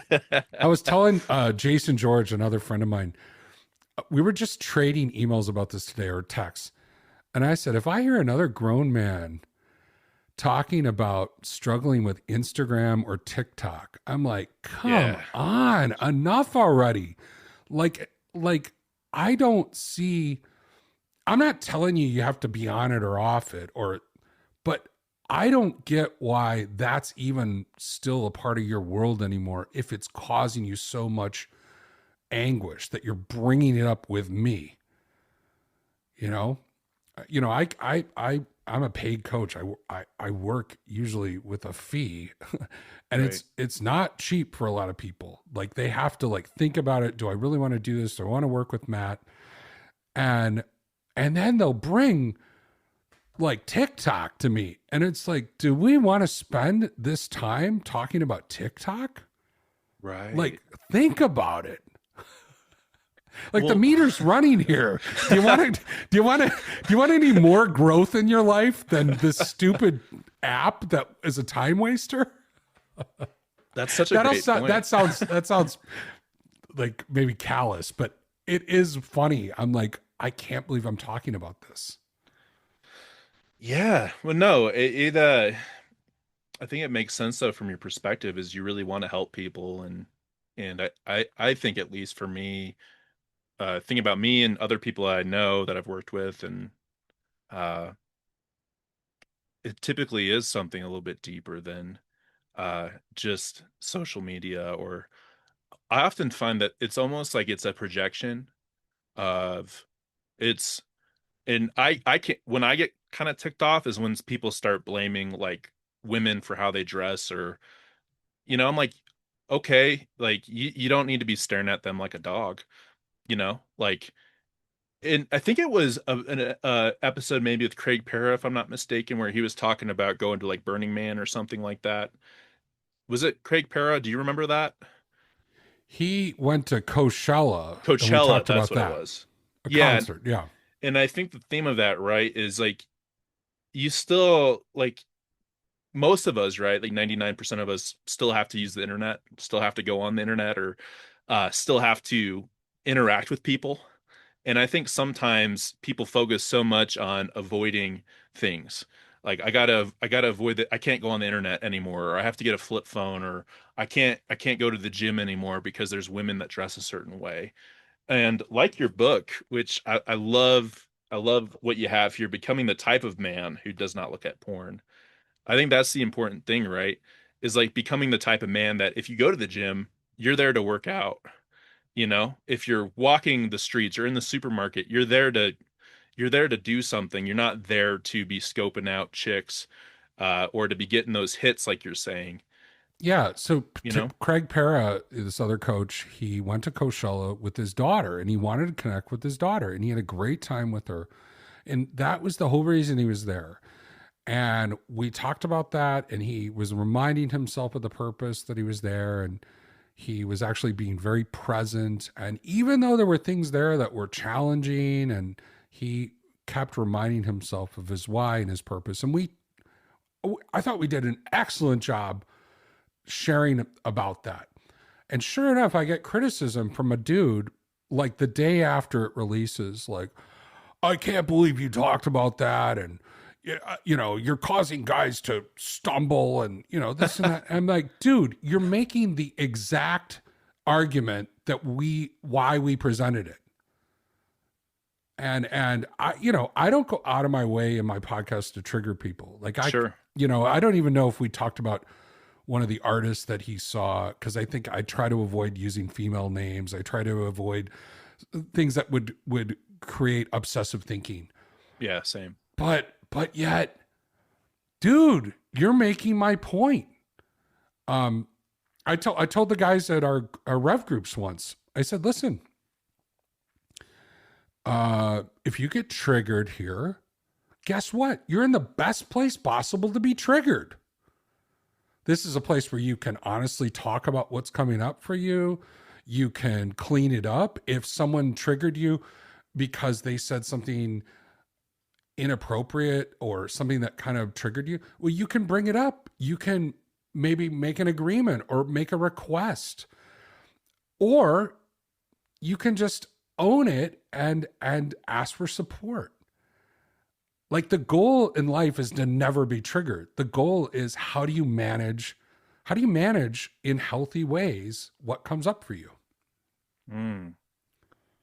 I was telling Jason George, another friend of mine, we were just trading emails about this today, or texts. And I said, if I hear another grown man talking about struggling with Instagram or TikTok, I'm like, come Yeah, on, enough already. Like I don't see, I'm not telling you have to be on it or off it, but I don't get why that's even still a part of your world anymore if it's causing you so much anguish that you're bringing it up with me. You know, I'm a paid coach. I work usually with a fee, and right. it's not cheap for a lot of people. Like, they have to like think about it. Do I really want to do this? Do I want to work with Matt? And then they'll bring like TikTok to me, and it's like, do we want to spend this time talking about TikTok? Right. Like, think about it. Like, the Well, meter's running here. Do you want to? Do you want any more growth in your life than this stupid app that is a time waster? that's such a great point. That sounds like maybe callous, but it is funny. I'm like, I can't believe I'm talking about this. Yeah. Well, no, I think it makes sense though from your perspective is you really want to help people and I think at least for me, thinking about me and other people I know that I've worked with and uh it typically is something a little bit deeper than just social media or I often find that it's almost like it's a projection of it's and I can't when I get kind of ticked off is when people start blaming like women for how they dress or I'm like okay like you don't need to be staring at them like a dog like and I think it was an episode maybe with Craig Parra if I'm not mistaken where he was talking about going to like Burning Man or something like that. Was it Craig Parra? Do you remember that? He went to Coachella, and we Coachella, talked that's about what it that. was. A Yeah, concert, yeah. and I think the theme of that, right, is like you still like most of us, right? Like 99% of us still have to use the internet, still have to go on the internet or still have to interact with people. And I think sometimes people focus so much on avoiding things. Like I gotta avoid that. I can't go on the internet anymore, or I have to get a flip phone, or I can't go to the gym anymore because there's women that dress a certain way. And like your book, which I love what you have here, becoming the type of man who does not look at porn. I think that's the important thing, right? Is like becoming the type of man that if you go to the gym, you're there to work out. If you're walking the streets or in the supermarket, you're there to do something. You're not there to be scoping out chicks or to be getting those hits like you're saying, Yeah, so you know? Craig Parra, this other coach, he went to Coachella with his daughter, and he wanted to connect with his daughter, and he had a great time with her. And that was the whole reason he was there. And we talked about that, and he was reminding himself of the purpose that he was there, and he was actually being very present. And even though there were things there that were challenging, and he kept reminding himself of his why and his purpose. And I thought we did an excellent job sharing about that. And sure enough, I get criticism from a dude like the day after it releases, like, I can't believe you talked about that. And, you're causing guys to stumble and, this and that. I'm like, dude, you're making the exact argument why we presented it. And I don't go out of my way in my podcast to trigger people. Like Sure. I don't even know if we talked about one of the artists that he saw, because I think I try to avoid using female names. I try to avoid things that would create obsessive thinking. Yeah, same. But yet, dude, you're making my point. I told the guys at our Rev groups once. I said, listen, If you get triggered here, guess what? You're in the best place possible to be triggered. This is a place where you can honestly talk about what's coming up for you. You can clean it up. If someone triggered you because they said something inappropriate or something that kind of triggered you, well, you can bring it up. You can maybe make an agreement or make a request, or you can just own it and ask for support. Like, the goal in life is to never be triggered. The goal is how do you manage in healthy ways what comes up for you? Mm.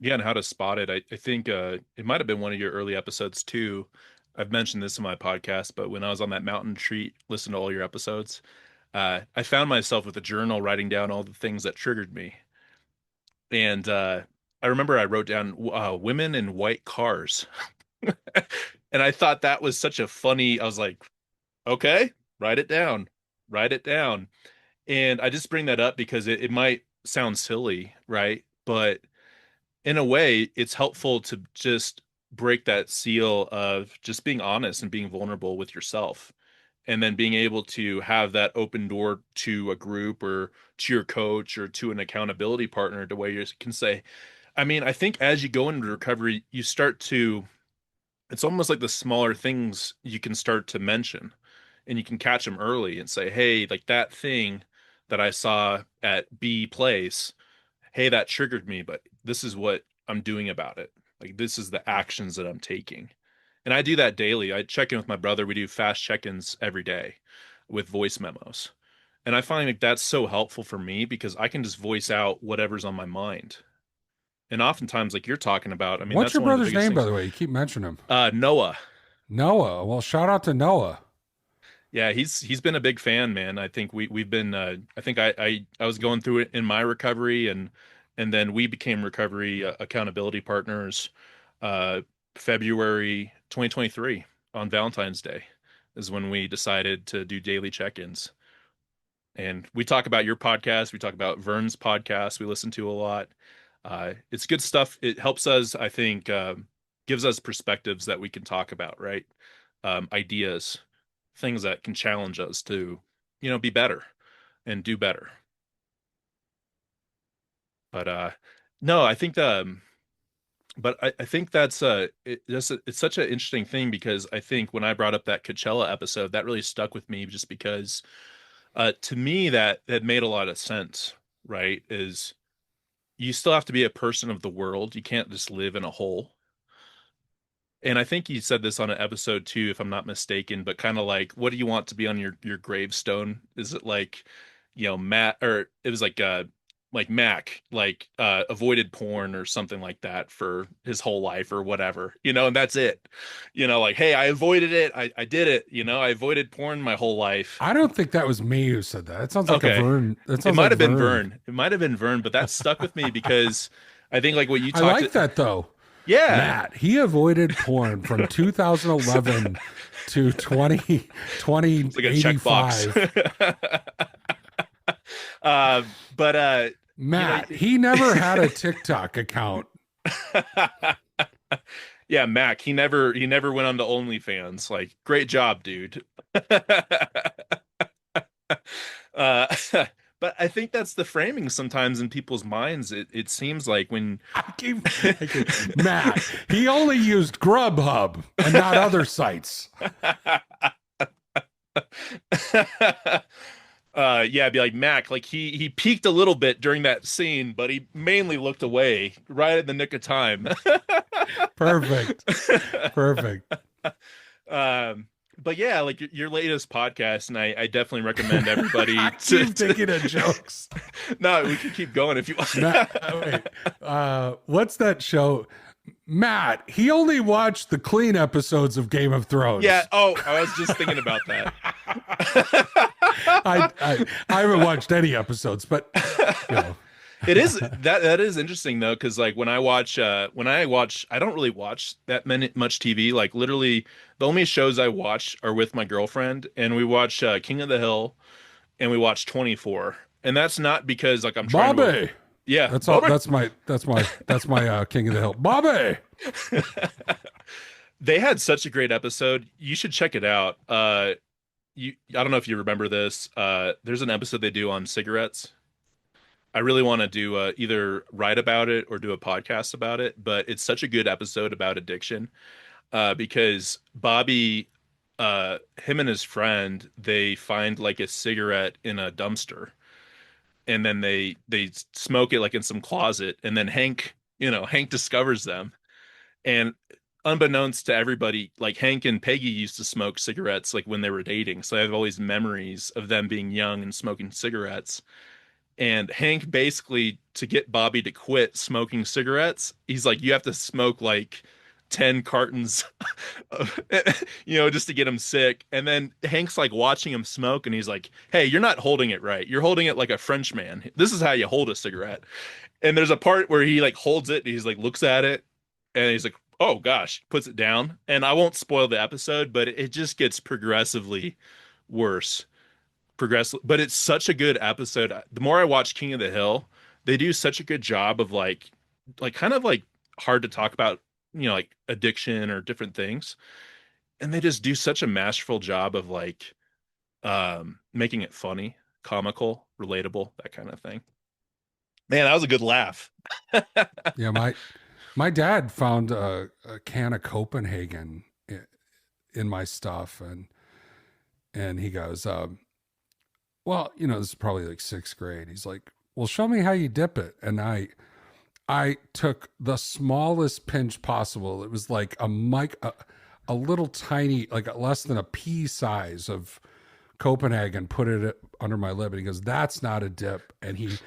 Yeah, and how to spot it. I think it might have been one of your early episodes too. I've mentioned this in my podcast, but when I was on that mountain retreat, listened to all your episodes, I found myself with a journal writing down all the things that triggered me. And I remember I wrote down women in white cars. And I thought that was such a funny, I was like, okay, write it down, write it down. And I just bring that up because it might sound silly, right? But in a way, it's helpful to just break that seal of just being honest and being vulnerable with yourself. And then being able to have that open door to a group or to your coach or to an accountability partner to where you can say, I mean, I think as you go into recovery, you start to, it's almost like the smaller things you can start to mention and you can catch them early and say, hey, like that thing that I saw at B place, hey, that triggered me, but this is what I'm doing about it. Like, this is the actions that I'm taking. And I do that daily. I check in with my brother. We do fast check-ins every day with voice memos. And I find like that's so helpful for me because I can just voice out whatever's on my mind. And oftentimes, like you're talking about, I mean, What's that's your one of the brother's biggest name, by things. the way? You keep mentioning him. Noah. Noah. Well, shout out to Noah. Yeah, he's been a big fan, man. I think we've been I think I was going through it in my recovery and then we became recovery accountability partners February 2023 on Valentine's Day is when we decided to do daily check-ins. And we talk about your podcast, we talk about Vern's podcast we listen to a lot. It's good stuff. It helps us, I think, gives us perspectives that we can talk about, right? Ideas, things that can challenge us to, be better and do better. But no, I think but I think that's it's such an interesting thing because I think when I brought up that Coachella episode, that really stuck with me just because to me that made a lot of sense, right? Is you still have to be a person of the world. You can't just live in a hole. And I think you said this on an episode too, if I'm not mistaken, but kind of like, what do you want to be on your gravestone? Is it like, Matt, or it was like Mac, like avoided porn or something like that for his whole life or whatever, and that's it. Like, hey, I avoided it. I did it, I avoided porn my whole life. I don't think that was me who said that. It sounds like a Okay. Vern. That It sounds might like have been Vern. Vern. It might have been Vern, but that stuck with me because I think like what you I talked. like that though. Yeah. Matt, he avoided porn from 2011 to 20, It's like a checkbox. 2085. uh, but Matt, he never had a TikTok account. yeah, Mac, he never went on to OnlyFans. Like, great job, dude. uh, but I think that's the framing sometimes in people's minds. It seems like when Matt, he only used Grubhub and not other sites. Yeah, be like Mac, like he peaked a little bit during that scene, but he mainly looked away right in the nick of time. Perfect. Perfect. But yeah, like your latest podcast, and I definitely recommend everybody I to, keep thinking of jokes. No, we can keep going if you want. Matt, wait, what's that show? Matt, he only watched the clean episodes of Game of Thrones. Yeah. Oh, I was just thinking about that. I haven't watched any episodes, but you know. It is that is interesting though, because like when I watch, I don't really watch that much TV. Like literally, the only shows I watch are with my girlfriend, and we watch King of the Hill, and we watch 24. And that's not because like I'm trying to, Bobby. Yeah, That's all. Bobby. That's my King of the Hill, Bobby. They had such a great episode. You should check it out. I don't know if you remember this. There's an episode they do on cigarettes. I really want to do either write about it or do a podcast about it, but it's such a good episode about addiction because Bobby, him and his friend, they find like a cigarette in a dumpster, and then they smoke it like in some closet, and then Hank discovers them, and unbeknownst to everybody, like Hank and Peggy used to smoke cigarettes like when they were dating, so I have all these memories of them being young and smoking cigarettes. And Hank basically, to get Bobby to quit smoking cigarettes, he's like, you have to smoke like 10 cartons, of, just to get him sick. And then Hank's like watching him smoke and he's like, hey, you're not holding it right. You're holding it like a French man. This is how you hold a cigarette. And there's a part where he like holds it and he's like, looks at it and he's like, oh gosh, puts it down. And I won't spoil the episode, but it just gets progressively worse but it's such a good episode. The more I watch King of the Hill, they do such a good job of like kind of like hard to talk about, like addiction or different things. And they just do such a masterful job of like making it funny, comical, relatable, that kind of thing. Man, that was a good laugh. Yeah, my dad found a can of Copenhagen in my stuff, and he goes, well, this is probably like sixth grade. He's like, well, show me how you dip it. And I took the smallest pinch possible. It was like a little tiny, like less than a pea size of Copenhagen, put it under my lip. And he goes, that's not a dip. And he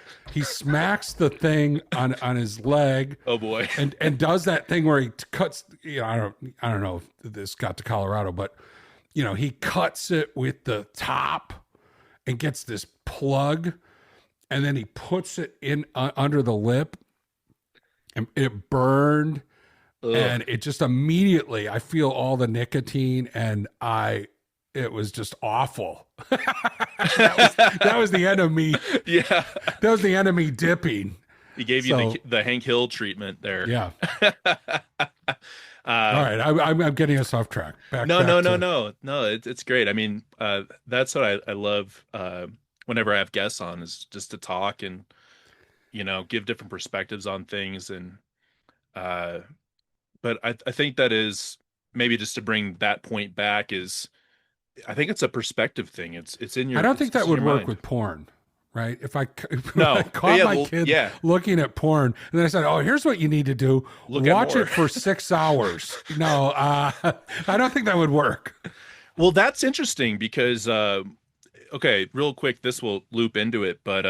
smacks the thing on his leg. Oh boy. and does that thing where he cuts, I don't know if this got to Colorado, but he cuts it with the top and gets this plug, and then he puts it in under the lip, and it burned. Ugh. And it just immediately, I feel all the nicotine, and it was just awful. that was the end of me. Yeah, that was the end of me dipping. He gave you the Hank Hill treatment there. Yeah. All right, I'm getting us off track. No. It's great. I mean, that's what I love whenever I have guests on, is just to talk and give different perspectives on things. And but I think that is maybe just to bring that point back is I think it's a perspective thing. It's in your. I don't think that would work mind. with porn. Right? If I no, caught my kid looking at porn, and then I said, "Oh, here's what you need to do: watch it for 6 hours." No, I don't think that would work. Well, that's interesting because, okay, real quick, this will loop into it, but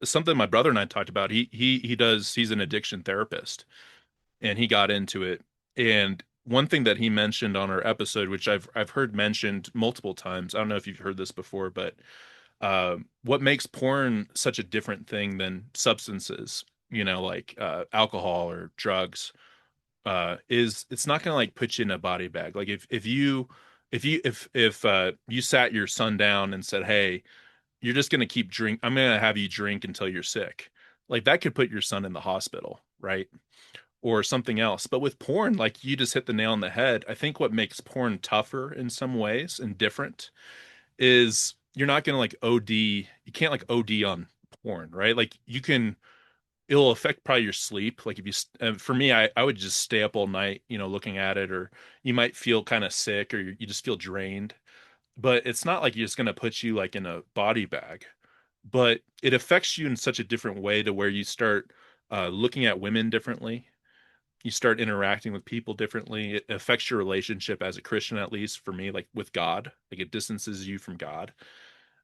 something my brother and I talked about. He's an addiction therapist, and he got into it. And one thing that he mentioned on our episode, which I've heard mentioned multiple times, I don't know if you've heard this before, but what makes porn such a different thing than substances, like alcohol or drugs, is it's not gonna like put you in a body bag. Like if you sat your son down and said, hey, you're just gonna I'm gonna have you drink until you're sick, like that could put your son in the hospital, right? Or something else. But with porn, like you just hit the nail on the head. I think what makes porn tougher in some ways and different is you're not going to like OD. You can't like OD on porn, right? Like it'll affect probably your sleep. Like if for me, I would just stay up all night, looking at it, or you might feel kind of sick or you just feel drained, but it's not like you're just going to put you like in a body bag, but it affects you in such a different way to where you start looking at women differently. You start interacting with people differently. It affects your relationship as a Christian, at least for me, like with God, like it distances you from God.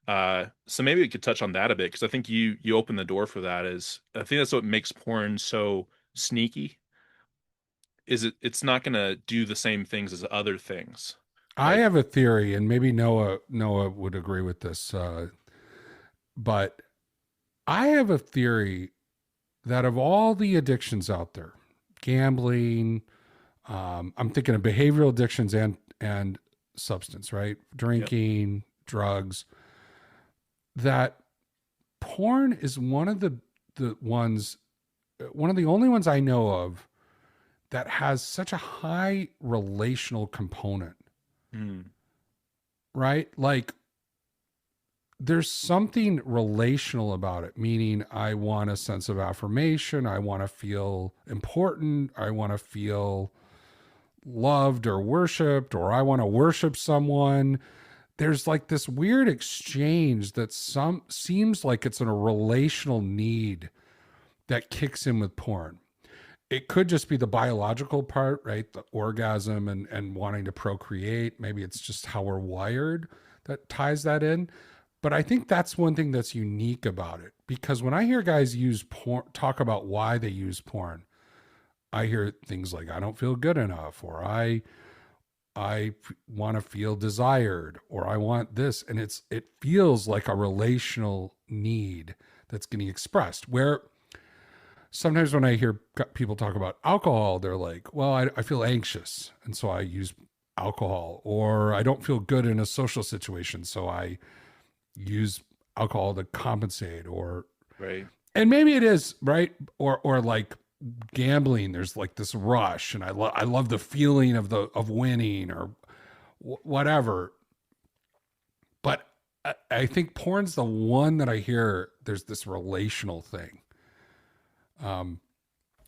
So maybe we could touch on that a bit, because I think you open the door for that. I think that's what makes porn so sneaky. It's not going to do the same things as other things. I have a theory, and maybe Noah would agree with this, but I have a theory that of all the addictions out there, gambling, I'm thinking of behavioral addictions and substance, right? Drinking, drugs, that porn is one of the the ones, one of the only ones I know of that has such a high relational component, Mm. right? Like there's something relational about it, meaning I want a sense of affirmation. I want to feel important. I want to feel loved or worshiped, or I want to worship someone. There's like this weird exchange that some seems like it's in a relational need that kicks in with porn. It could just be the biological part, right? The orgasm and wanting to procreate. Maybe it's just how we're wired that ties that in. But I think that's one thing that's unique about it, because when I hear guys use porn, talk about why they use porn, I hear things like, I don't feel good enough, or I want to feel desired, or I want this. And it feels like a relational need that's getting expressed. Where sometimes when I hear people talk about alcohol, they're like, well, I feel anxious, and so I use alcohol, or I don't feel good in a social situation, so I use alcohol to compensate, or, Right. and maybe it is right. Or like gambling, there's like this rush, and I love the feeling of winning, or whatever. But I think porn's the one that I hear there's this relational thing.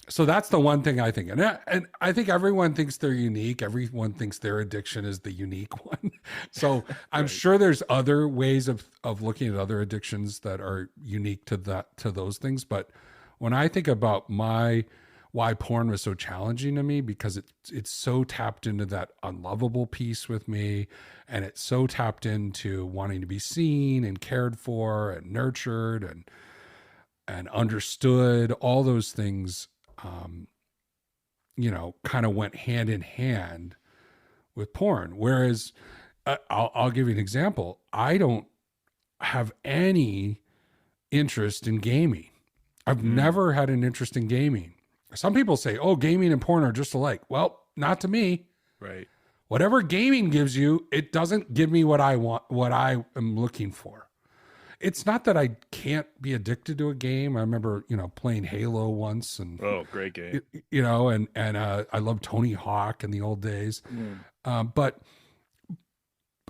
So that's the one thing I think. And I think everyone thinks they're unique. Everyone thinks their addiction is the unique one. So I'm Right. sure there's other ways of looking at other addictions that are unique to those things. But when I think about why porn was so challenging to me, because it's so tapped into that unlovable piece with me, and it's so tapped into wanting to be seen and cared for and nurtured and understood. All those things kind of went hand in hand with porn. Whereas I'll give you an example. I don't have any interest in gaming. I've never had an interest in gaming. Some people say, oh, gaming and porn are just alike. Well, not to me. Right. Whatever gaming gives you, it doesn't give me what I want, what I am looking for. It's not that I can't be addicted to a game. I remember, playing Halo once, and Oh, great game. and I love Tony Hawk in the old days. But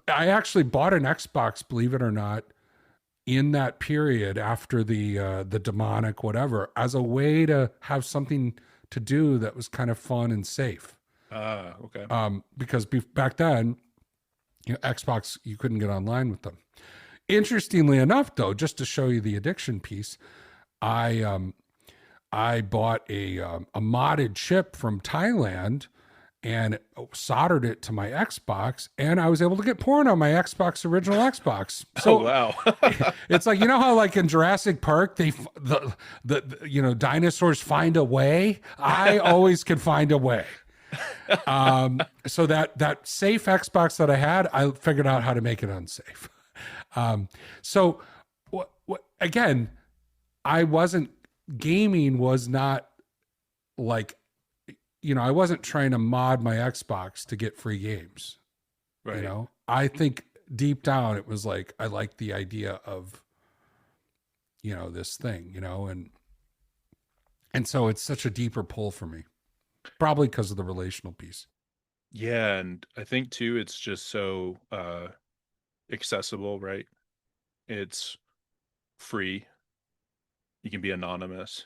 I actually bought an Xbox, believe it or not, in that period after the demonic whatever, as a way to have something to do that was kind of fun and safe. Okay. Because back then, Xbox, you couldn't get online with them. Interestingly enough, though, just to show you the addiction piece, I bought a modded chip from Thailand and soldered it to my Xbox, and I was able to get porn on my Xbox, original Xbox. So oh, wow. it's like, how like in Jurassic Park, the dinosaurs find a way. I always could find a way. So that safe Xbox that I had, I figured out how to make it unsafe. So again, gaming was not like, I wasn't trying to mod my Xbox to get free games. Right. I think deep down it was like, I liked the idea of, this thing, and so it's such a deeper pull for me, probably because of the relational piece. Yeah, and I think too, it's just so accessible, right? It's free. You can be anonymous.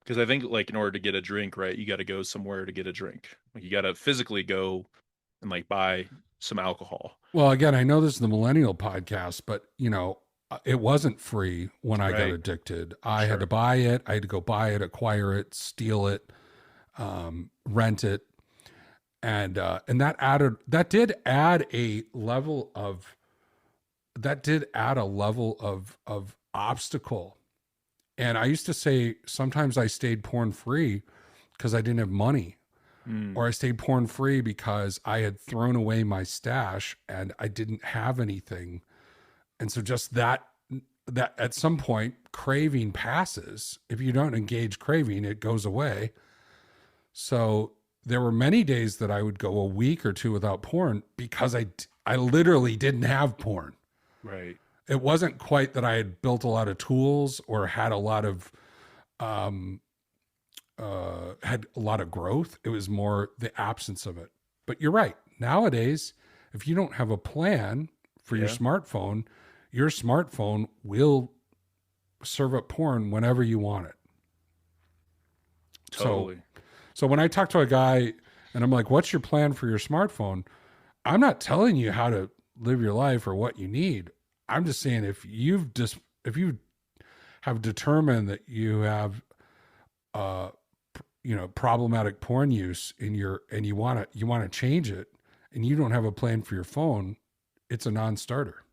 Because I think, like, in order to get a drink, right, you got to go somewhere to get a drink. Like, you got to physically go and like buy some alcohol. Well, again, I know this is the millennial podcast, but it wasn't free when I got Right. addicted. I had to buy it. I had to go buy it, acquire it, steal it, rent it, and that did add a level of obstacle. And I used to say sometimes I stayed porn free because I didn't have money, or I stayed porn free because I had thrown away my stash and I didn't have anything. And so just that at some point craving passes. If you don't engage craving, it goes away. So there were many days that I would go a week or two without porn because I literally didn't have porn. Right. It wasn't quite that I had built a lot of tools or had a lot of um, had a lot of growth. It was more the absence of it. But you're right. Nowadays, if you don't have a plan for Yeah, your smartphone will serve up porn whenever you want it. So, totally. so when I talk to a guy and I'm like, "What's your plan for your smartphone?" I'm not telling you how to live your life or what you need. I'm just saying if you have determined that you have uh problematic porn use in your and you want to change it and you don't have a plan for your phone, it's a non-starter.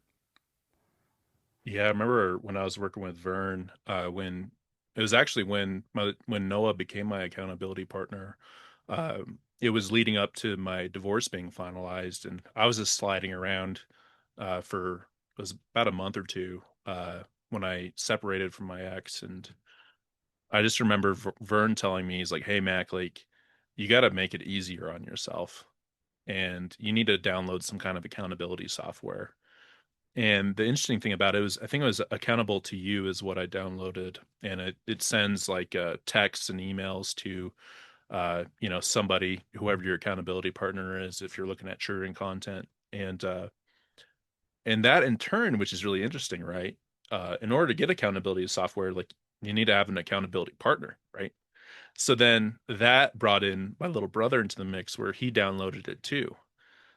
Yeah, I remember when I was working with Vern, when it was actually when Noah became my accountability partner. It was leading up to my divorce being finalized, and I was just sliding around for it was about a month or two when I separated from my ex, and I just remember Vern telling me, he's like, "Hey Mac, like you got to make it easier on yourself, and you need to download some kind of accountability software." And the interesting thing about it was, I think it was accountable to you is what I downloaded, and it sends like texts and emails to somebody, whoever your accountability partner is, if you're looking at triggering content, and that in turn, which is really interesting, right? In order to get accountability software, like you need to have an accountability partner, right? So then that brought in my little brother into the mix where he downloaded it too.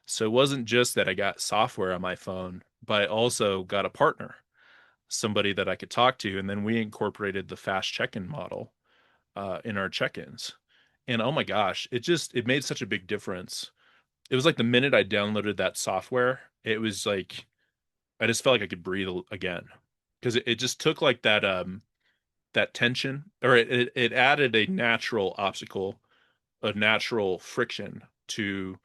So it wasn't just that I got software on my phone, but I also got a partner, somebody that I could talk to. And then we incorporated the fast check-in model in our check-ins. And oh my gosh, it made such a big difference. It was like the minute I downloaded that software, it was like I just felt like I could breathe again. Because it just took like that tension, or it added a natural obstacle, a natural friction to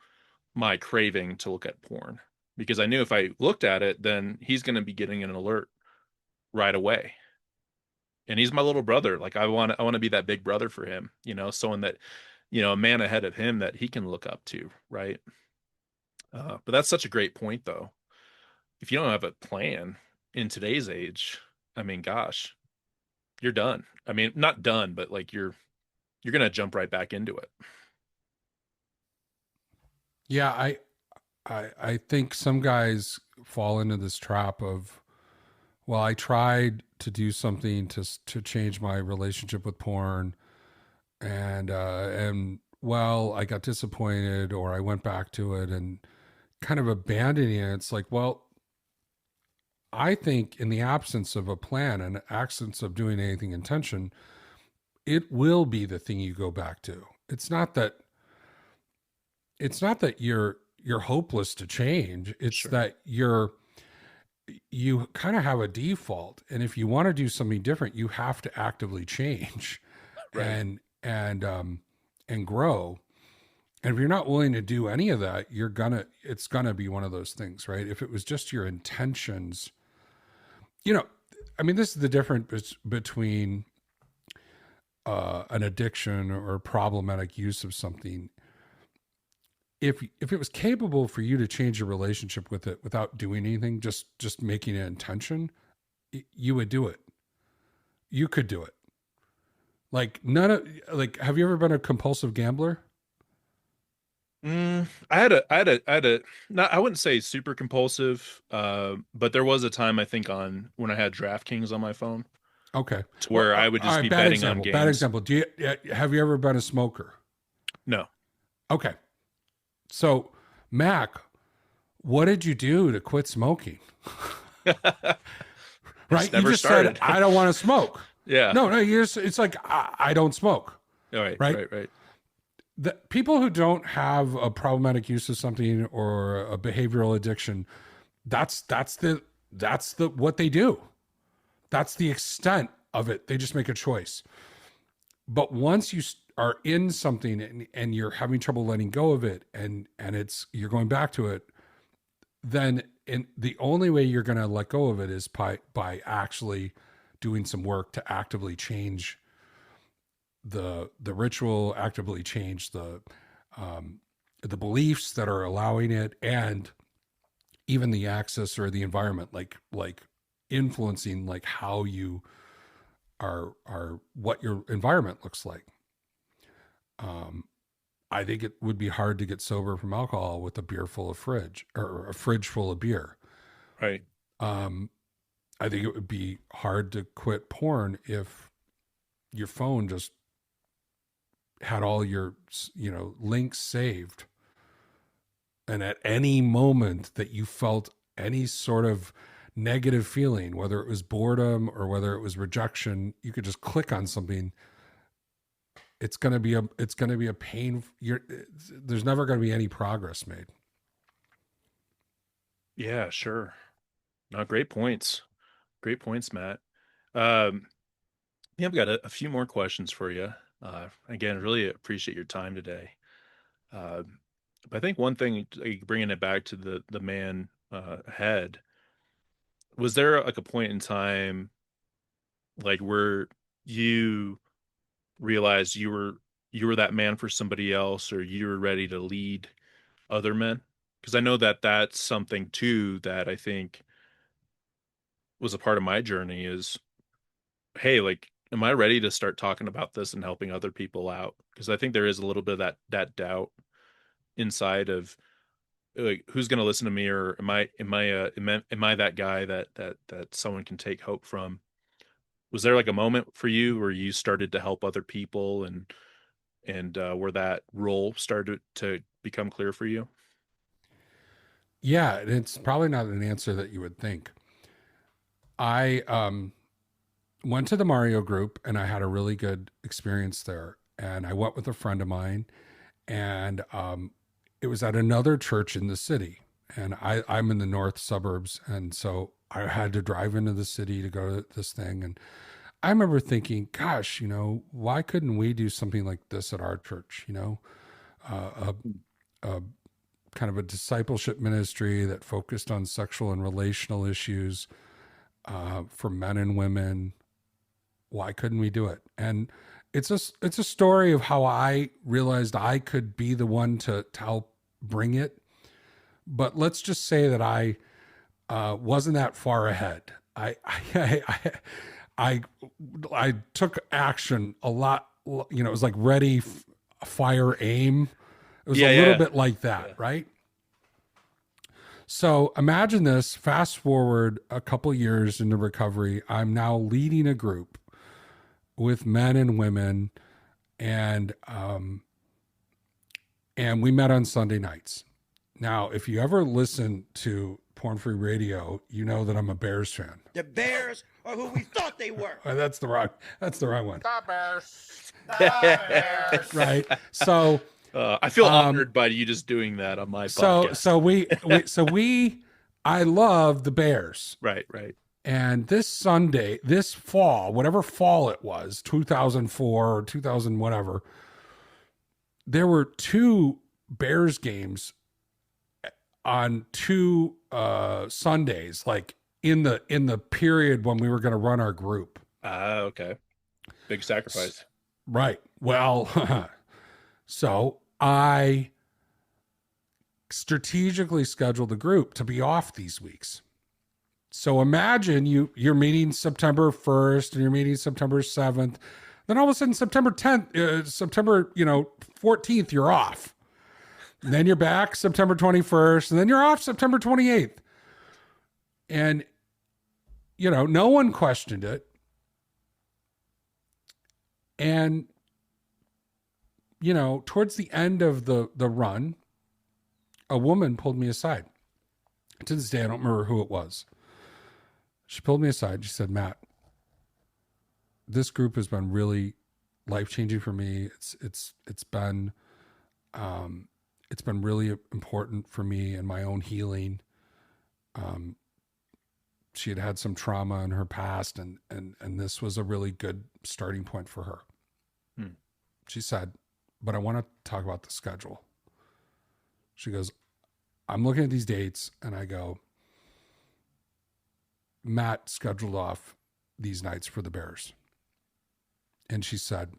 my craving to look at porn, because I knew if I looked at it, then he's going to be getting an alert right away. And he's my little brother. Like I want to be that big brother for him, someone that, a man ahead of him that he can look up to, right? But that's such a great point, though. If you don't have a plan in today's age, I mean, gosh, you're done. I mean, not done, but like you're gonna jump right back into it. Yeah, I think some guys fall into this trap of, well, I tried to do something to change my relationship with porn, and well, I got disappointed or I went back to it and kind of abandoning it. It's like, well, I think in the absence of a plan and absence of doing anything intention, it will be the thing you go back to. It's not that you're hopeless to change. It's Sure. that you kind of have a default, and if you want to do something different, you have to actively change Right. and grow. And if you're not willing to do any of that, it's gonna be one of those things, right? If it was just your intentions, you know, I mean, this is the difference between an addiction or problematic use of something. If it was capable for you to change your relationship with it without doing anything, just making an intention, you would do it. You could do it. Like none of like, have you ever been a compulsive gambler? I had a, not, I wouldn't say super compulsive, but there was a time I think on when I had DraftKings on my phone Okay. to Well, where I would all just right. be Bad betting on example. Bad games. example. Have you ever been a smoker? No, Okay. So, Mac, what did you do to quit smoking? I just Right? You never just said, started. I don't want to smoke. Yeah. No, it's like, I don't smoke. All right, Right? right, right. The people who don't have a problematic use of something or a behavioral addiction, that's the what they do. That's the extent of it. They just make a choice. But once you are in something and you're having trouble letting go of it and it's you're going back to it, then the only way you're going to let go of it is by actually doing some work to actively change the ritual, actively change the beliefs that are allowing it, and even the access or the environment, like influencing like how you are what your environment looks like. Um, I think it would be hard to get sober from alcohol with a beer full of fridge or a fridge full of beer. Right. Um, I think it would be hard to quit porn if your phone just had all your, links saved. And at any moment that you felt any sort of negative feeling, whether it was boredom or whether it was rejection, you could just click on something. It's going to be a pain. There's never going to be any progress made. Yeah, sure. No, great points. Great points, Matt. Um, yeah, I've got a few more questions for you. Again, really appreciate your time today. Um, but I think one thing, like, bringing it back to the man ahead, was there like a point in time, like where you realized you were that man for somebody else, or you were ready to lead other men? Because I know that that's something too that I think was a part of my journey is, hey, like, am I ready to start talking about this and helping other people out? Because I think there is a little bit of that doubt inside of, like, who's going to listen to me, or am I that guy that someone can take hope from? Was there like a moment for you where you started to help other people, and where that role started to become clear for you? Yeah, and it's probably not an answer that you would think. I went to the Mario group and I had a really good experience there. And I went with a friend of mine, and it was at another church in the city. And I'm in the north suburbs, and so I had to drive into the city to go to this thing. And I remember thinking, gosh, why couldn't we do something like this at our church? A kind of a discipleship ministry that focused on sexual and relational issues for men and women. Why couldn't we do it? And it's a story of how I realized I could be the one to help bring it. But let's just say that I wasn't that far ahead. I I took action a lot. It was like ready, fire, aim. It was a Yeah, little yeah, bit like that, yeah. right? So imagine this. Fast forward a couple years into recovery. I'm now leading a group with men and women, and we met on Sunday nights. Now, if you ever listen to Porn Free Radio, you know that I'm a Bears fan. The Bears are who we thought they were. That's the wrong one. The Bears. The Bears. Right. So I feel honored by you just doing that on my podcast. I love the Bears. Right, right. And this fall, whatever fall it was, 2004 or 2000 whatever, there were two Bears games on two Sundays, like in the period when we were going to run our group. Okay. Big sacrifice. Right. Well, so I strategically scheduled the group to be off these weeks. So imagine you're meeting September 1st and you're meeting September 7th. Then all of a sudden September 10th, September 14th, you're off. And then you're back September 21st, and then you're off September 28th. And no one questioned it. And towards the end of the run, a woman pulled me aside. To this day, I don't remember who it was. She pulled me aside. She said, "Matt, this group has been really life-changing for me. It's been really important for me in my own healing." She had some trauma in her past, and this was a really good starting point for her. She said, "But I want to talk about the schedule." She goes, "I'm looking at these dates," and I go, "Matt scheduled off these nights for the Bears." And she said,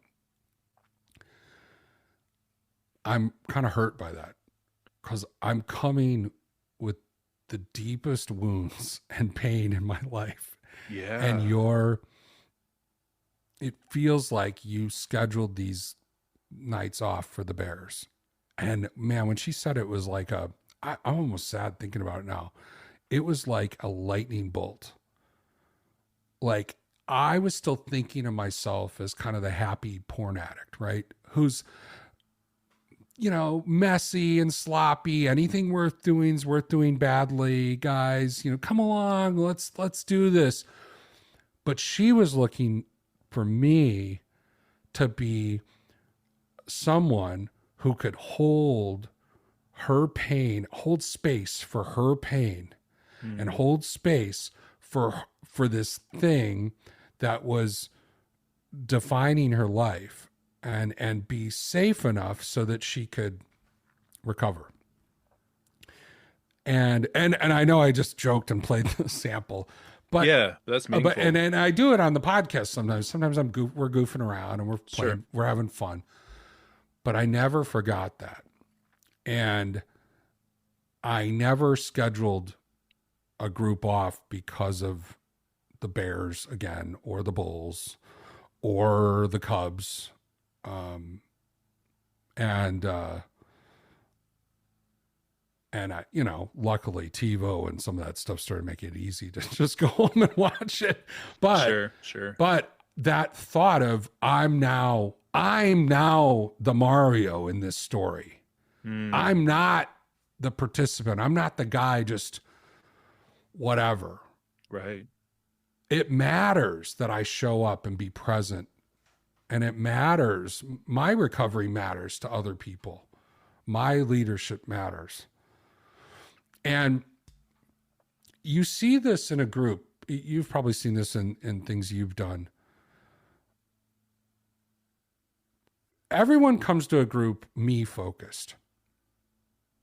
"I'm kind of hurt by that because I'm coming with the deepest wounds and pain in my life. Yeah. And you're it feels like you scheduled these nights off for the Bears. And man, when she said it was like I'm almost sad thinking about it now. It was like a lightning bolt. Like I was still thinking of myself as kind of the happy porn addict, right? Who's, messy and sloppy. Anything worth doing is worth doing badly, guys. Come along, let's do this. But she was looking for me to be someone who could hold her pain, hold space for her pain, and hold space for this thing that was defining her life, and be safe enough so that she could recover. And I know I just joked and played the sample, but Yeah, that's meaningful. and I do it on the podcast sometimes. Sometimes we're goofing around and we're playing, Sure. we're having fun. But I never forgot that. And I never scheduled a group off because of the Bears again, or the Bulls, or the Cubs. And I, luckily TiVo and some of that stuff started making it easy to just go home and watch it. But Sure. but that thought of I'm now the Mario in this story. I'm not the participant. I'm not the guy just whatever. Right. It matters that I show up and be present. And it matters. My recovery matters to other people. My leadership matters. And you see this in a group. You've probably seen this in things you've done. Everyone comes to a group me focused.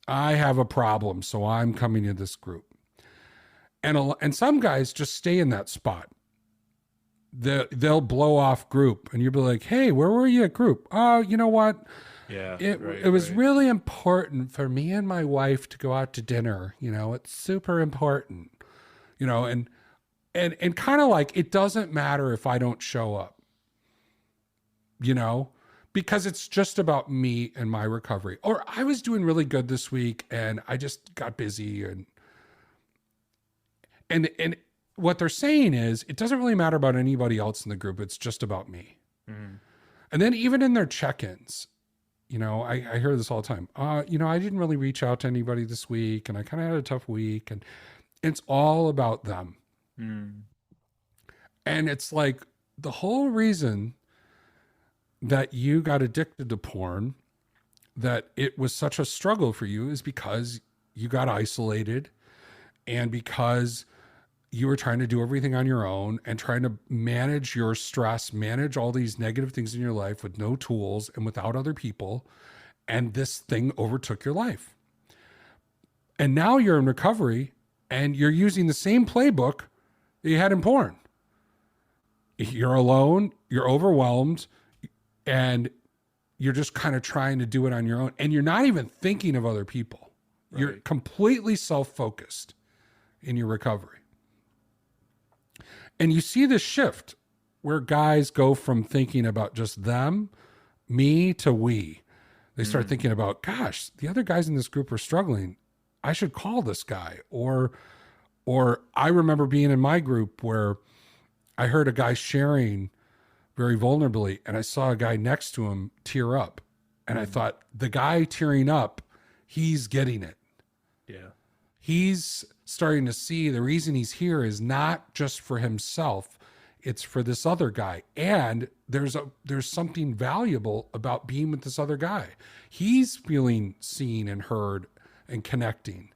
I have a problem, so I'm coming to this group. And some guys just stay in that spot. They'll blow off group, and you'll be like, "Hey, where were you at group? Oh, you know what? Yeah. It was really important for me and my wife to go out to dinner. It's super important. And kind of like it doesn't matter if I don't show up. Because it's just about me and my recovery. Or I was doing really good this week, and I just got busy and what they're saying is it doesn't really matter about anybody else in the group. It's just about me. And then even in their check-ins, I hear this all the time. I didn't really reach out to anybody this week, and I kind of had a tough week, and it's all about them. And it's like the whole reason that you got addicted to porn, that it was such a struggle for you, is because you got isolated, and because you were trying to do everything on your own and trying to manage your stress, manage all these negative things in your life with no tools and without other people. And this thing overtook your life. And now you're in recovery and you're using the same playbook that you had in porn. You're alone, you're overwhelmed, and you're just kind of trying to do it on your own. And you're not even thinking of other people. Right. You're completely self-focused in your recovery. And you see this shift where guys go from thinking about just them, me, to we. They start thinking about, gosh, the other guys in this group are struggling. I should call this guy. Or I remember being in my group where I heard a guy sharing very vulnerably, and I saw a guy next to him tear up. And I thought, the guy tearing up, he's getting it. Yeah. He's starting to see the reason he's here is not just for himself, it's for this other guy. And there's something valuable about being with this other guy. He's feeling seen and heard and connecting.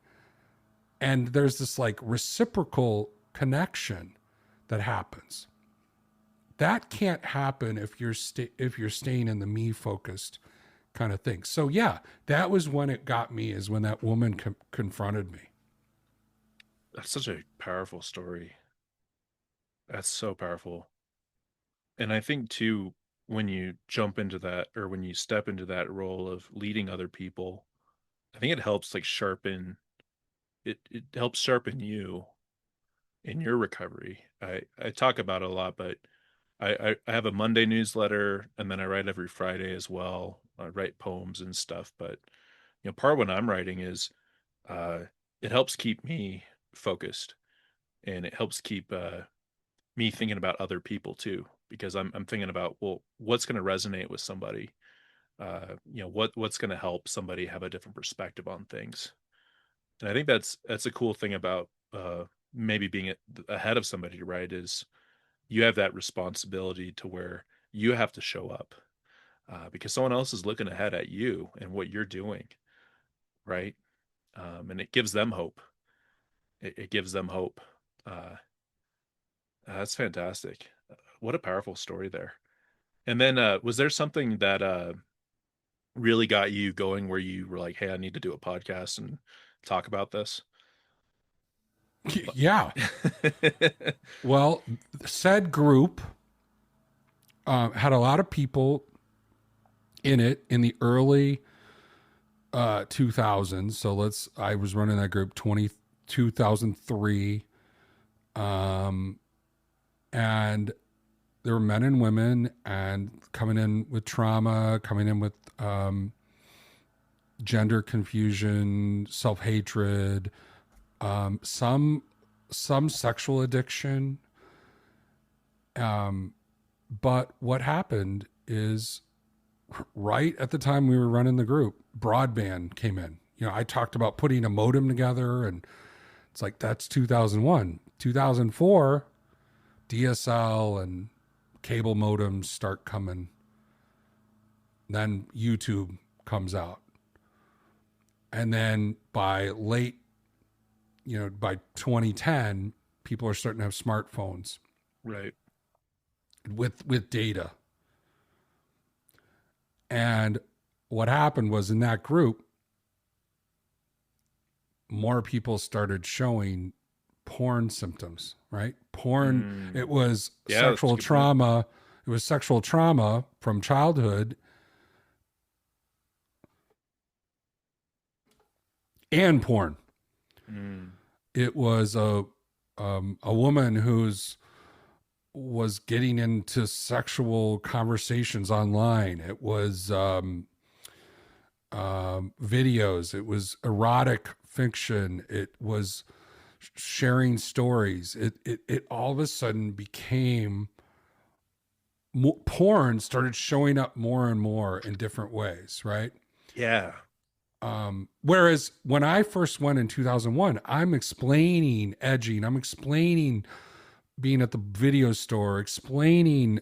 And there's this like reciprocal connection that happens. That can't happen if you're staying in the me focused kind of thing. So yeah, that was when it got me, is when that woman confronted me. That's such a powerful story. That's so powerful. And I think too, when you jump into that, or when you step into that role of leading other people, I think it helps like sharpen it helps sharpen you in your recovery. I talk about it a lot, but I have a Monday newsletter, and then I write every Friday as well. I write poems and stuff, but part of what I'm writing is uh, it helps keep me focused, and it helps keep me thinking about other people too, because I'm thinking about, well, what's going to resonate with somebody. What's going to help somebody have a different perspective on things. And I think that's a cool thing about maybe being ahead of somebody, right? Is you have that responsibility to where you have to show up because someone else is looking ahead at you and what you're doing, right? And it gives them hope. It gives them hope. Uh, that's fantastic. What a powerful story there. And then was there something that really got you going where you were like, hey, I need to do a podcast and talk about this? Yeah. Well, said group had a lot of people in it in the early 2000s. So I was running that group 2003. And there were men and women and coming in with trauma, coming in with gender confusion, self-hatred, some sexual addiction. But what happened is right at the time we were running the group, broadband came in. I talked about putting a modem together, and it's like, that's 2001. 2004, DSL and cable modems start coming. Then YouTube comes out. And then by 2010, people are starting to have smartphones. Right. With data. And what happened was, in that group, more people started showing porn symptoms, right? Porn, it was sexual trauma. It was sexual trauma from childhood and porn. It was a woman was getting into sexual conversations online. It was videos. It was erotic fiction. It was sharing stories. It all of a sudden became porn started showing up more and more in different ways, right? Yeah. Whereas when I first went in 2001, I'm explaining edging. I'm explaining being at the video store, explaining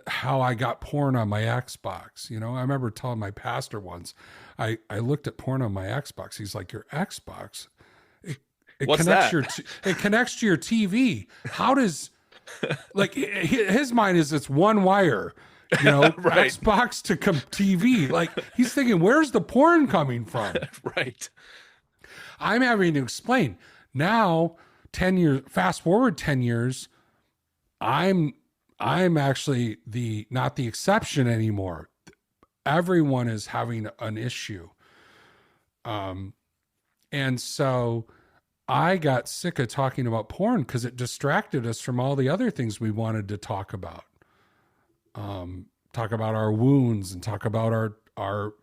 how I got porn on my Xbox. I remember telling my pastor once, I looked at porn on my Xbox. He's like, your Xbox? It What's connects that? It connects to your TV. How does, like, his mind is it's one wire, right. Xbox to TV. Like, he's thinking, where's the porn coming from? Right. I'm having to explain. Now, 10 years, fast forward 10 years, I'm actually not the exception anymore. Everyone is having an issue. And so I got sick of talking about porn because it distracted us from all the other things we wanted to talk about. Talk about our wounds and talk about our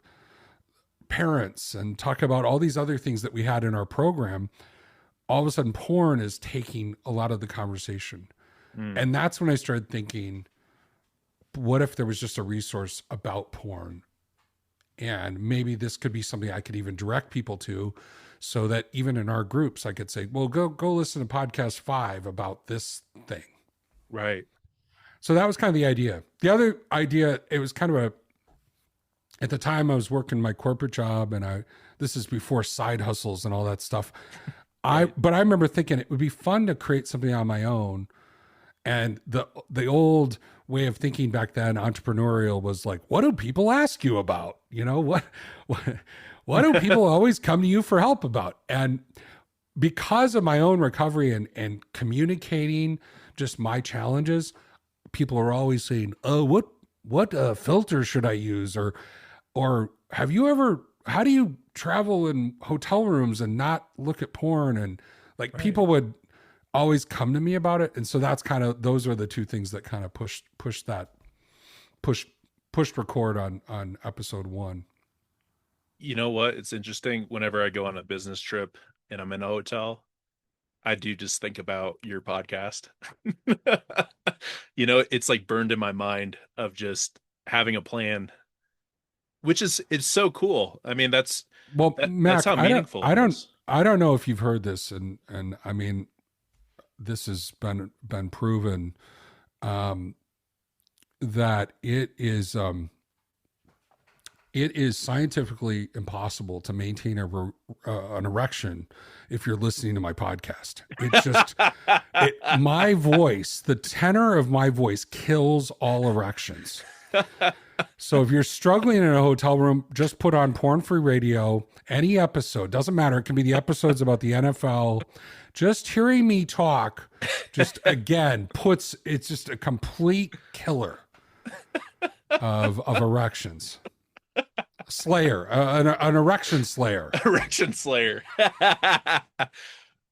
parents and talk about all these other things that we had in our program. All of a sudden, porn is taking a lot of the conversation. And that's when I started thinking, what if there was just a resource about porn? And maybe this could be something I could even direct people to, so that even in our groups, I could say, well, go listen to podcast 5 about this thing. Right. So that was kind of the idea. The other idea, it was kind of at the time I was working my corporate job, and this is before side hustles and all that stuff. But I remember thinking it would be fun to create something on my own. And the old way of thinking back then, entrepreneurial, was like, what do people ask you about? What do people always come to you for help about? And because of my own recovery and communicating just my challenges, people are always saying, oh, what filter should I use? Or how do you travel in hotel rooms and not look at porn? And like, people would always come to me about it. And so that's kind of, those are the two things that kind of pushed record on episode 1. You know what? It's interesting. Whenever I go on a business trip and I'm in a hotel, I do just think about your podcast. It's like burned in my mind of just having a plan, which is, it's so cool. I mean, that's Mac, how meaningful it is. I don't know if you've heard this, and I mean, this has been proven that it is scientifically impossible to maintain an erection if you're listening to my podcast. It's just my voice, the tenor of my voice kills all erections. So if you're struggling in a hotel room, just put on Porn Free Radio, any episode, doesn't matter. It can be the episodes about the NFL. Just hearing me talk, just again, it's just a complete killer of erections. Slayer, an erection slayer. Erection slayer.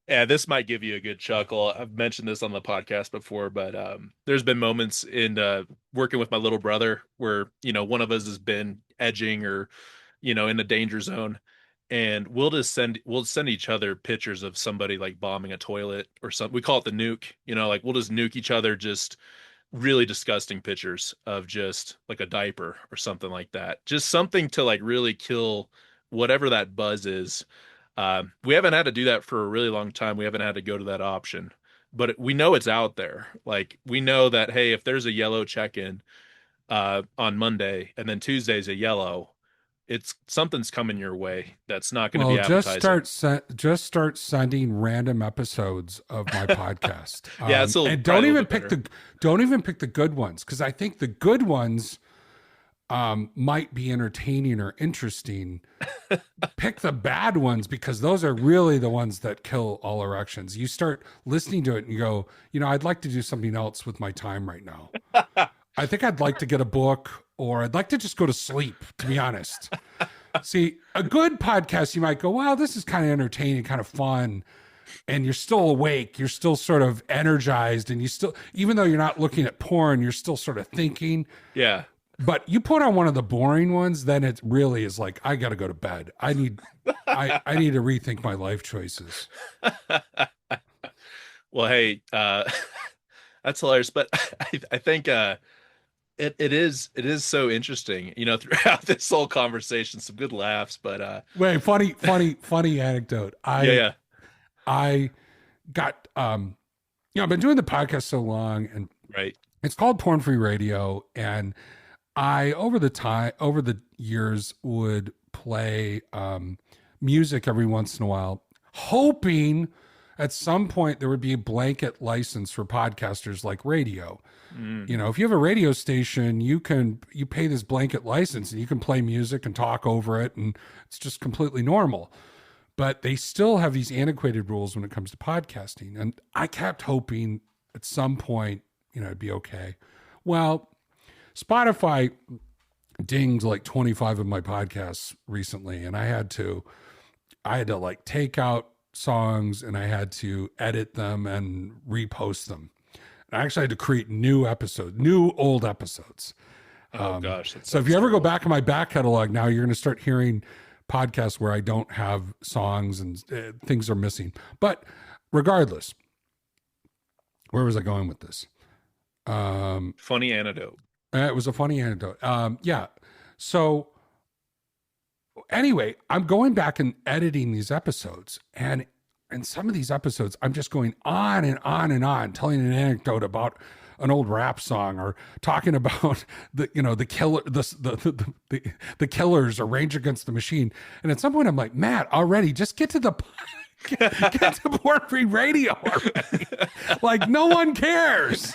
Yeah, this might give you a good chuckle. I've mentioned this on the podcast before, but there's been moments in working with my little brother where, one of us has been edging or, in the danger zone. And we'll send each other pictures of somebody like bombing a toilet or something. We call it the nuke, like we'll just nuke each other, just really disgusting pictures of just like a diaper or something like that. Just something to like really kill whatever that buzz is. We haven't had to do that for a really long time. We haven't had to go to that option, but we know it's out there. Like we know that, hey, if there's a yellow check-in on Monday and then Tuesday's a yellow, it's something's coming your way that's not going to be appetizing. Just start sending random episodes of my podcast. Yeah, and don't even pick the good ones, because I think the good ones might be entertaining or interesting. Pick the bad ones, because those are really the ones that kill all erections. You start listening to it and you go, I'd like to do something else with my time right now. I think I'd like to get a book, or I'd like to just go to sleep, to be honest. See, a good podcast, you might go, wow, this is kind of entertaining, kind of fun. And you're still awake. You're still sort of energized. And you still, even though you're not looking at porn, you're still sort of thinking. Yeah. But you put on one of the boring ones, then it really is like, I got to go to bed. I need to rethink my life choices. Well, hey, that's hilarious. But I think it is so interesting, throughout this whole conversation, some good laughs, but wait, funny anecdote. I got I've been doing the podcast so long, and right, it's called Porn Free Radio, and I over the years would play music every once in a while, hoping at some point there would be a blanket license for podcasters like radio. If you have a radio station, you pay this blanket license and you can play music and talk over it, and it's just completely normal. But they still have these antiquated rules when it comes to podcasting. And I kept hoping at some point, it'd be okay. Well, Spotify dinged like 25 of my podcasts recently, and I had to like take out songs, and I had to edit them and repost them. I actually had to create new old episodes. Oh gosh. So if you ever go back in my back catalog now, you're going to start hearing podcasts where I don't have songs and things are missing. But regardless, where was I going with this? Funny anecdote. It was a funny anecdote. Yeah. So anyway, I'm going back and editing these episodes, and some of these episodes, I'm just going on and on and on, telling an anecdote about an old rap song, or talking about the Killers or Rage Against the Machine. And at some point, I'm like, Matt, already, just get to Porn Free Radio already. Like, no one cares.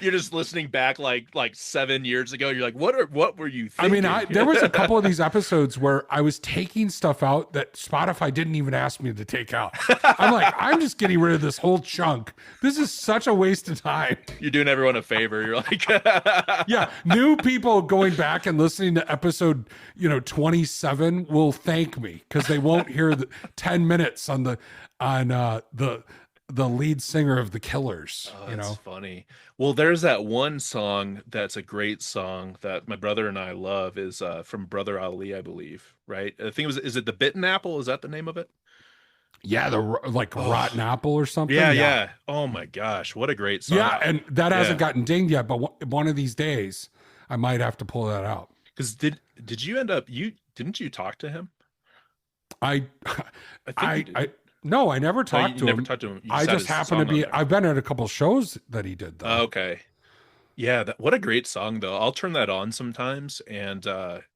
You're just listening back like 7 years ago. You're like, what were you I mean, thinking? there was a couple of these episodes where I was taking stuff out that Spotify didn't even ask me to take out. I'm like, I'm just getting rid of this whole chunk. This is such a waste of time. You're doing everyone a favor. You're like, Yeah, new people going back and listening to episode, 27 will thank me because they won't hear the 10 minutes on the lead singer of the Killers. oh, that's funny. Well, there's that one song that's a great song that my brother and I love is from Brother Ali, I believe, right? I think it was, is it The Bitten Apple? Is that the name of it? Yeah, the like rotten apple or something. Yeah, yeah. Oh my gosh, what a great song. Yeah, and that hasn't Yeah. gotten dinged yet, but one of these days I might have to pull that out. Because did you end up didn't you talk to him? I I think you did. no, I never Oh, talked you to never him. talked to him. You I had just his happened to song on be. there. I've been at a couple shows that he did though. Oh, okay. Yeah, what a great song though. I'll turn that on sometimes and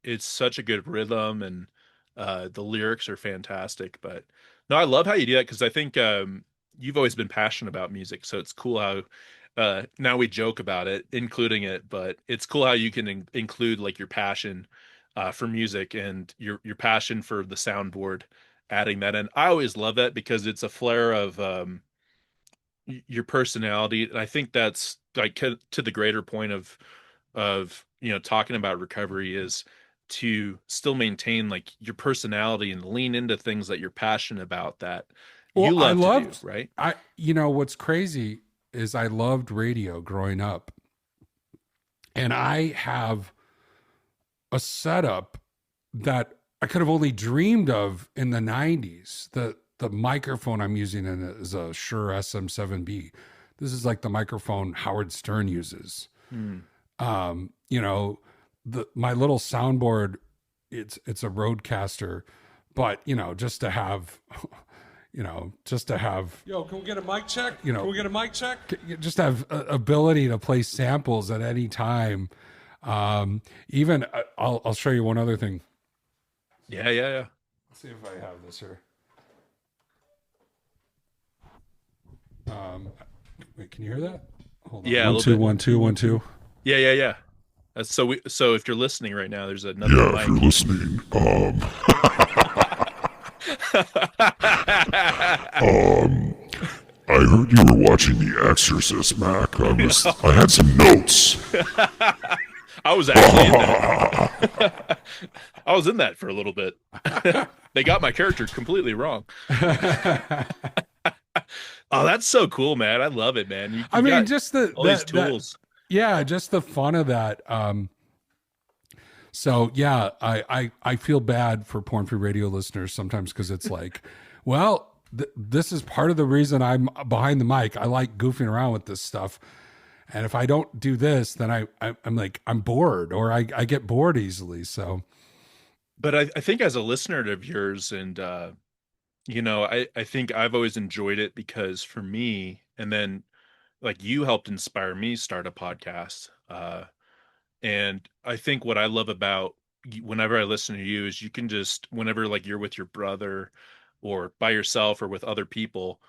it's such a good rhythm and the lyrics are fantastic. But no, I love how you do that because I think you've always been passionate about music, so it's cool how now we joke about it, including it, but it's cool how you can include like your passion for music and your passion for the soundboard, adding that in. I always love that because it's a flare of your personality, and I think that's like to the greater point of talking about recovery is to still maintain like your personality and lean into things that you're passionate about that Well, you I love to do, loved. right? What's crazy is I loved radio growing up, and I have a setup that I could have only dreamed of in the '90s. The microphone I'm using in it is a Shure SM7B. This is like the microphone Howard Stern uses. Hmm. My little soundboard, it's a Rodecaster, but just to have, Yo, can we get a mic check? You know- Can we get a mic check? just have ability to play samples at any time. Even I'll show you one other thing. Yeah, yeah, yeah. Let's see if I have this here. Wait, can you hear that? Hold on. Yeah, a One, little two, bit. 1 2 1 2. Yeah, yeah, yeah. So if you're listening right now, there's another Yeah, mic. if you're listening, I heard you were watching The Exorcist, Mac. I had some notes. I was actually in that. I was in that for a little bit. They got my character completely wrong. Oh, that's so cool, man. I love it, man. You I mean, got just the all these tools. yeah, just the fun of that. So yeah, I feel bad for Porn Free Radio listeners sometimes because it's like, well, this is part of the reason I'm behind the mic. I like goofing around with this stuff, and if I don't do this, then I'm like I'm bored or I get bored easily. So, But I think as a listener of yours, and I think I've always enjoyed it because for me, and then like you helped inspire me start a podcast. And I think what I love about whenever I listen to you is you can just whenever like you're with your brother or by yourself or with other people,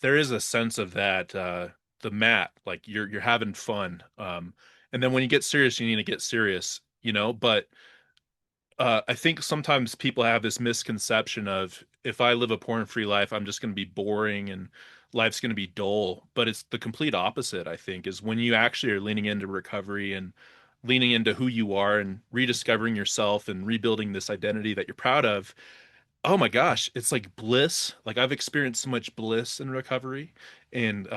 there is a sense of that the mat like you're having fun. And then when you get serious, you need to get serious, but I think sometimes people have this misconception of if I live a porn-free life, I'm just going to be boring and life's going to be dull. But it's the complete opposite, I think, is when you actually are leaning into recovery and leaning into who you are and rediscovering yourself and rebuilding this identity that you're proud of. Oh my gosh, it's like bliss. Like I've experienced so much bliss in recovery and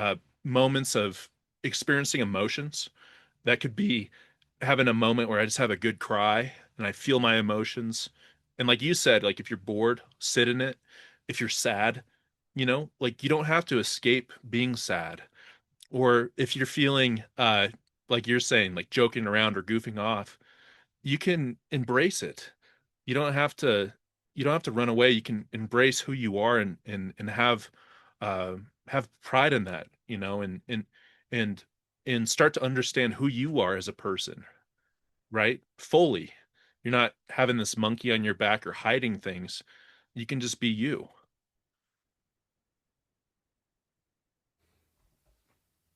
moments of experiencing emotions that could be having a moment where I just have a good cry and I feel my emotions. And like you said, like if you're bored, sit in it. If you're sad, like you don't have to escape being sad. Or if you're feeling like you're saying, like joking around or goofing off, you can embrace it. You don't have to run away. You can embrace who you are and have pride in that, and and start to understand who you are as a person, right? Fully. You're not having this monkey on your back or hiding things. You can just be you.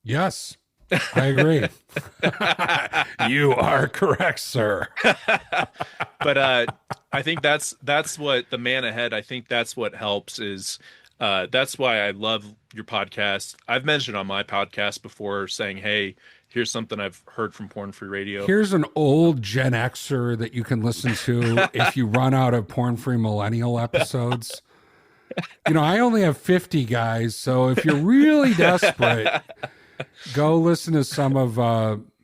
yes, I agree. You are correct, sir. But I think that's what the man ahead. I think that's what helps is that's why I love your podcast. I've mentioned on my podcast before saying, "Hey, here's something I've heard from Porn Free Radio." Here's an old Gen Xer that you can listen to if you run out of Porn Free Millennial episodes. I only have 50 guys, so if you're really desperate, go listen to some of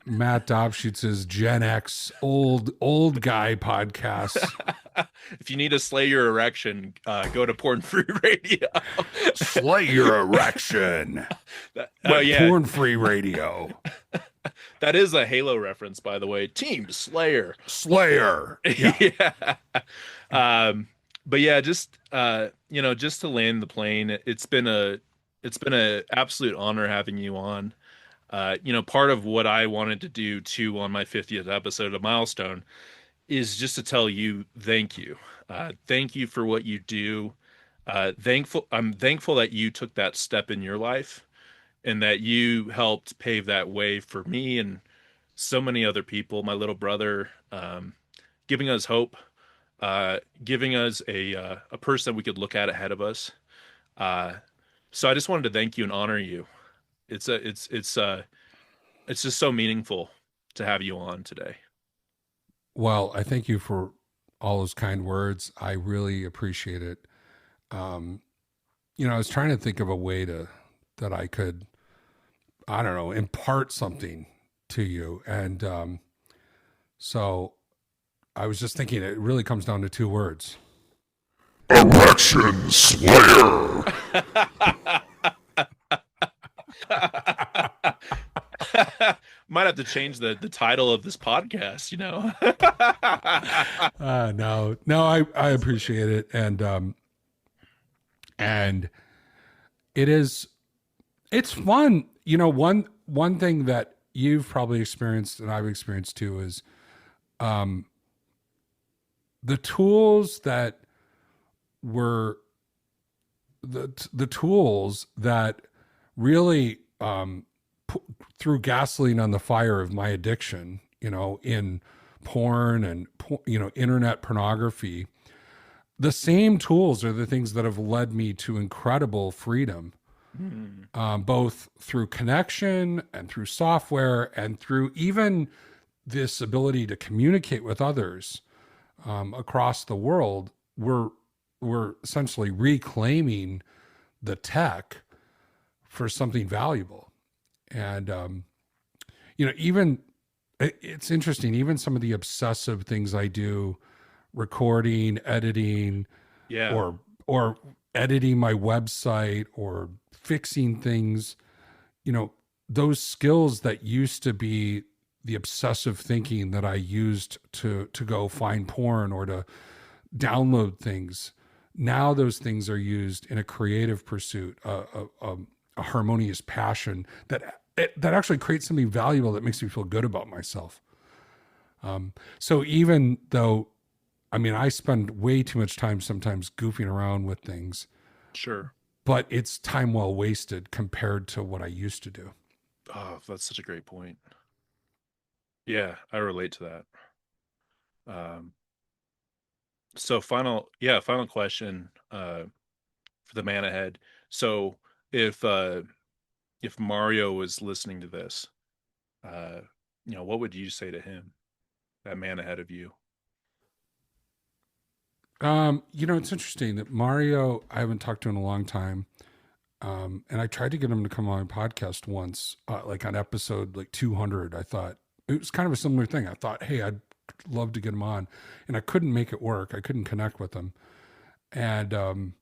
Matt Dobschuetz's Gen X old guy podcasts. If you need to slay your erection, go to Porn Free Radio. Slay your erection. Oh yeah, Porn Free Radio. that is a Halo reference, by the way. Team Slayer. Slayer. Yeah. Yeah. But yeah, just just to land the plane, it's been a absolute honor having you on. Part of what I wanted to do too on my 50th episode of Milestone is just to tell you thank you. Thank you for what you do. I'm thankful that you took that step in your life and that you helped pave that way for me and so many other people, my little brother, giving us hope, giving us a person we could look at ahead of us. So I just wanted to thank you and honor you. It's just so meaningful to have you on today. Well, I thank you for all those kind words. I really appreciate it. I was trying to think of a way that I could, I don't know, impart something to you. And so I was just thinking it really comes down to two words. Erection Slayer. Might have to change the title of this podcast, No, I appreciate it. And it's fun. One thing that you've probably experienced and I've experienced too is, the tools that were the tools that really, threw gasoline on the fire of my addiction, in porn and, internet pornography. The same tools are the things that have led me to incredible freedom, both through connection and through software and through even this ability to communicate with others across the world. We're essentially reclaiming the tech for something valuable. And, even it's interesting, even some of the obsessive things I do, recording, editing, or editing my website or fixing things, those skills that used to be the obsessive thinking that I used to go find porn or to download things. Now those things are used in a creative pursuit, a harmonious passion that actually creates something valuable that makes me feel good about myself. So even though, I spend way too much time sometimes goofing around with things. Sure. But it's time well wasted compared to what I used to do. Oh, that's such a great point. Yeah, I relate to that. So final question for the man ahead. So if Mario was listening to this, what would you say to him, that man ahead of you? It's interesting that Mario, I haven't talked to in a long time. And I tried to get him to come on my podcast once, like on episode 200. I thought it was kind of a similar thing. I thought, hey, I'd love to get him on, and I couldn't make it work. I couldn't connect with him. And,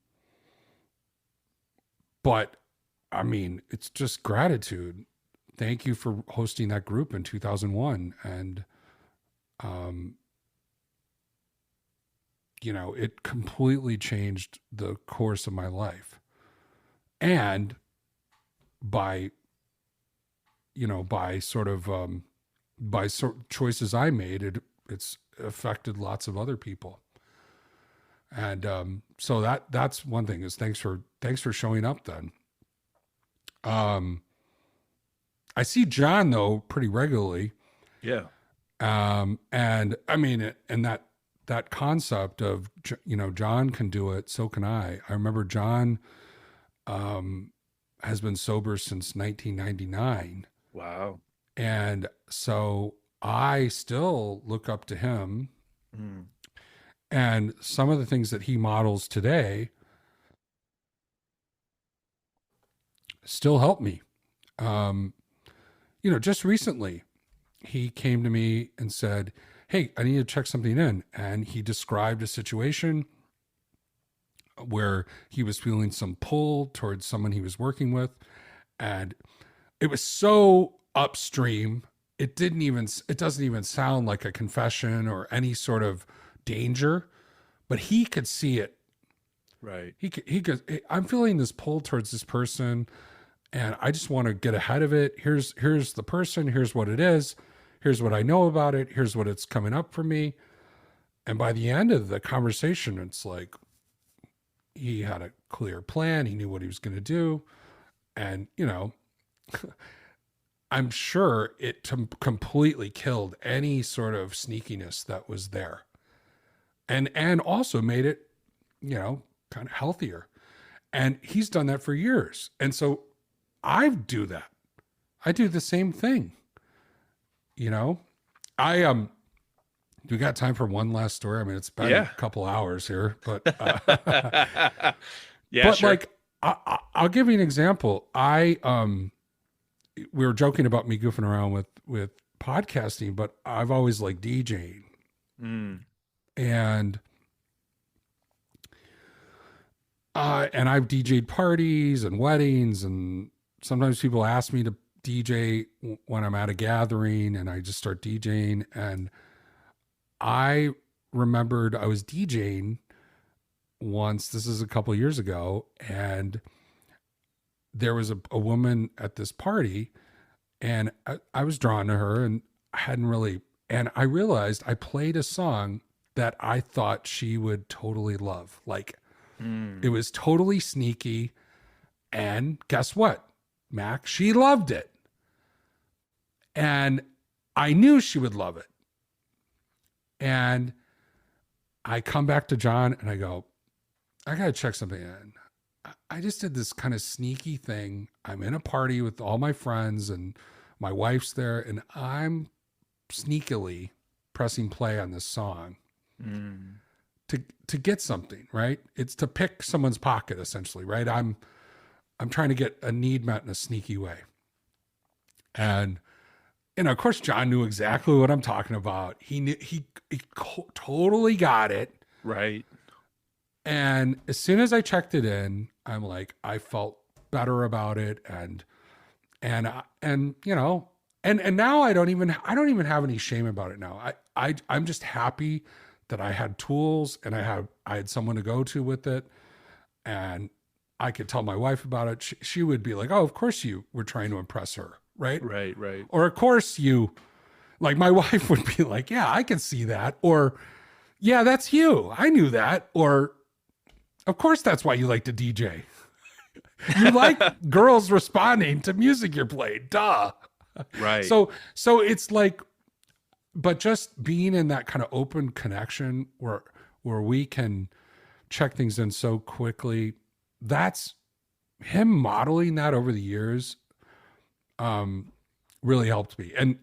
but it's just gratitude. Thank you for hosting that group in 2001. And, it completely changed the course of my life. And by choices I made, it's affected lots of other people. And, so that's one thing is thanks for showing up then. I see John though pretty regularly. Yeah. And I mean, and that concept of, John can do it, so can I. I remember John has been sober since 1999. Wow. And so I still look up to him. Mm. And some of the things that he models today still help me. Just recently, he came to me and said, "Hey, I need to check something in." And he described a situation where he was feeling some pull towards someone he was working with. And it was so upstream. It doesn't even sound like a confession or any sort of danger, but he could see it. Right. He could, I'm feeling this pull towards this person and I just want to get ahead of it. Here's the person. Here's what it is. Here's what I know about it. Here's what it's coming up for me. And by the end of the conversation, it's like he had a clear plan. He knew what he was going to do. And, I'm sure it completely killed any sort of sneakiness that was there. And also made it, kind of healthier. And he's done that for years. And so I do that. I do the same thing. Do we got time for one last story? I mean, it's been a couple hours here, but yeah, sure. Like I'll give you an example. We were joking about me goofing around with podcasting, but I've always liked DJing. And I've DJ'd parties and weddings, and sometimes people ask me to DJ when I'm at a gathering, and I just start DJing. And I remembered I was DJing once, this is a couple of years ago, and there was a woman at this party, and I was drawn to her, and and I realized I played a song that I thought she would totally love. Like, it was totally sneaky, and guess what, Mac? She loved it. And I knew she would love it. And I come back to John and I go, I got to check something in. I just did this kind of sneaky thing. I'm in a party with all my friends and my wife's there, and I'm sneakily pressing play on this song to get something, right? It's to pick someone's pocket, essentially, right? I'm trying to get a need met in a sneaky way. And of course, John knew exactly what I'm talking about. He knew, he totally got it. Right. And as soon as I checked it in, I'm like, I felt better about it. And now I don't even have any shame about it now. I'm just happy that I had tools and I had someone to go to with it. And I could tell my wife about it. She would be like, oh, of course you were trying to impress her. Right. Right. Or of course like my wife would be like, yeah, I can see that. Or yeah, that's you. I knew that. Or of course, that's why you like to DJ. You like girls responding to music you're playing. Duh. Right. So it's like, but just being in that kind of open connection where we can check things in so quickly, that's him modeling that over the years. Really helped me. And,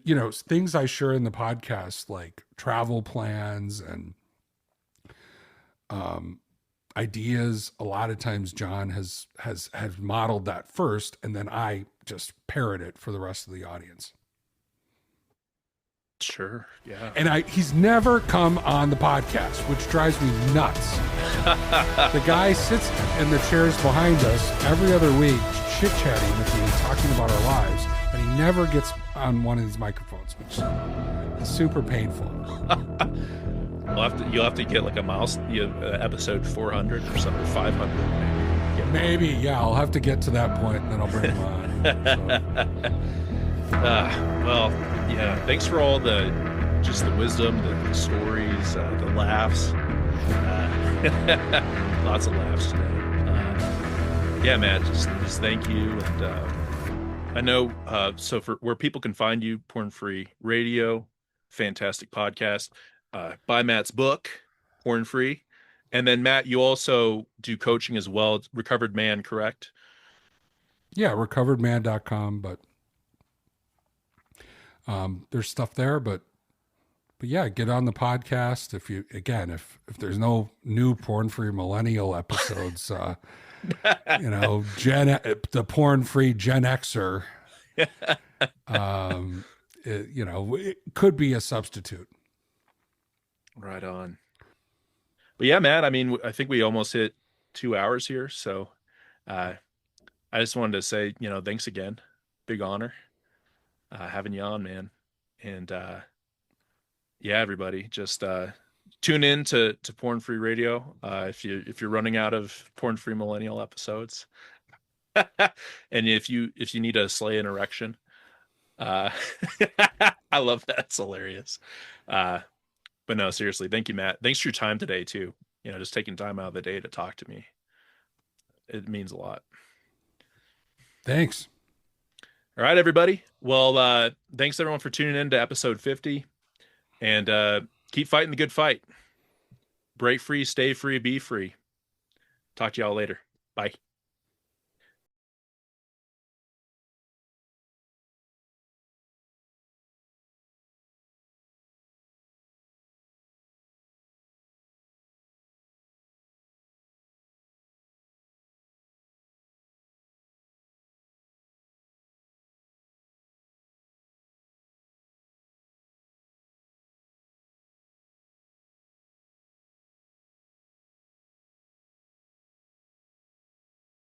things I share in the podcast, like travel plans and, ideas. A lot of times John has modeled that first, and then I just parrot it for the rest of the audience. Sure. Yeah. And he's never come on the podcast, which drives me nuts. The guy sits in the chairs behind us every other week, chit-chatting with me, talking about our lives, and he never gets on one of these microphones, which is super painful. You'll have to get like a mouse, episode 400 or something, 500 maybe. Yeah, I'll have to get to that point, and then I'll bring him on. Well, yeah. Thanks for all the wisdom, the stories, the laughs. Lots of laughs today. Yeah, man. Just thank you, I know. So for where people can find you, Porn Free Radio, fantastic podcast. Buy Matt's book, Porn Free, and then Matt, you also do coaching as well. Recovered Man, correct? Yeah, recoveredman.com, but there's stuff there, but yeah, get on the podcast. If there's no new Porn Free Millennial episodes, the Porn Free Gen Xer, it could be a substitute. Right on. But yeah, Matt, I mean, I think we almost hit 2 hours here. So I just wanted to say, thanks again. Big honor having you on, man. And yeah, everybody, just tune in to Porn Free Radio if you're running out of Porn Free Millennial episodes. And if you need a slay an erection, I love that. It's hilarious. But no, seriously, thank you, Matt. Thanks for your time today too. Just taking time out of the day to talk to me. It means a lot. Thanks. All right, everybody. Well, thanks everyone for tuning in to episode 50, and keep fighting the good fight. Break free, stay free, be free. Talk to y'all later. Bye.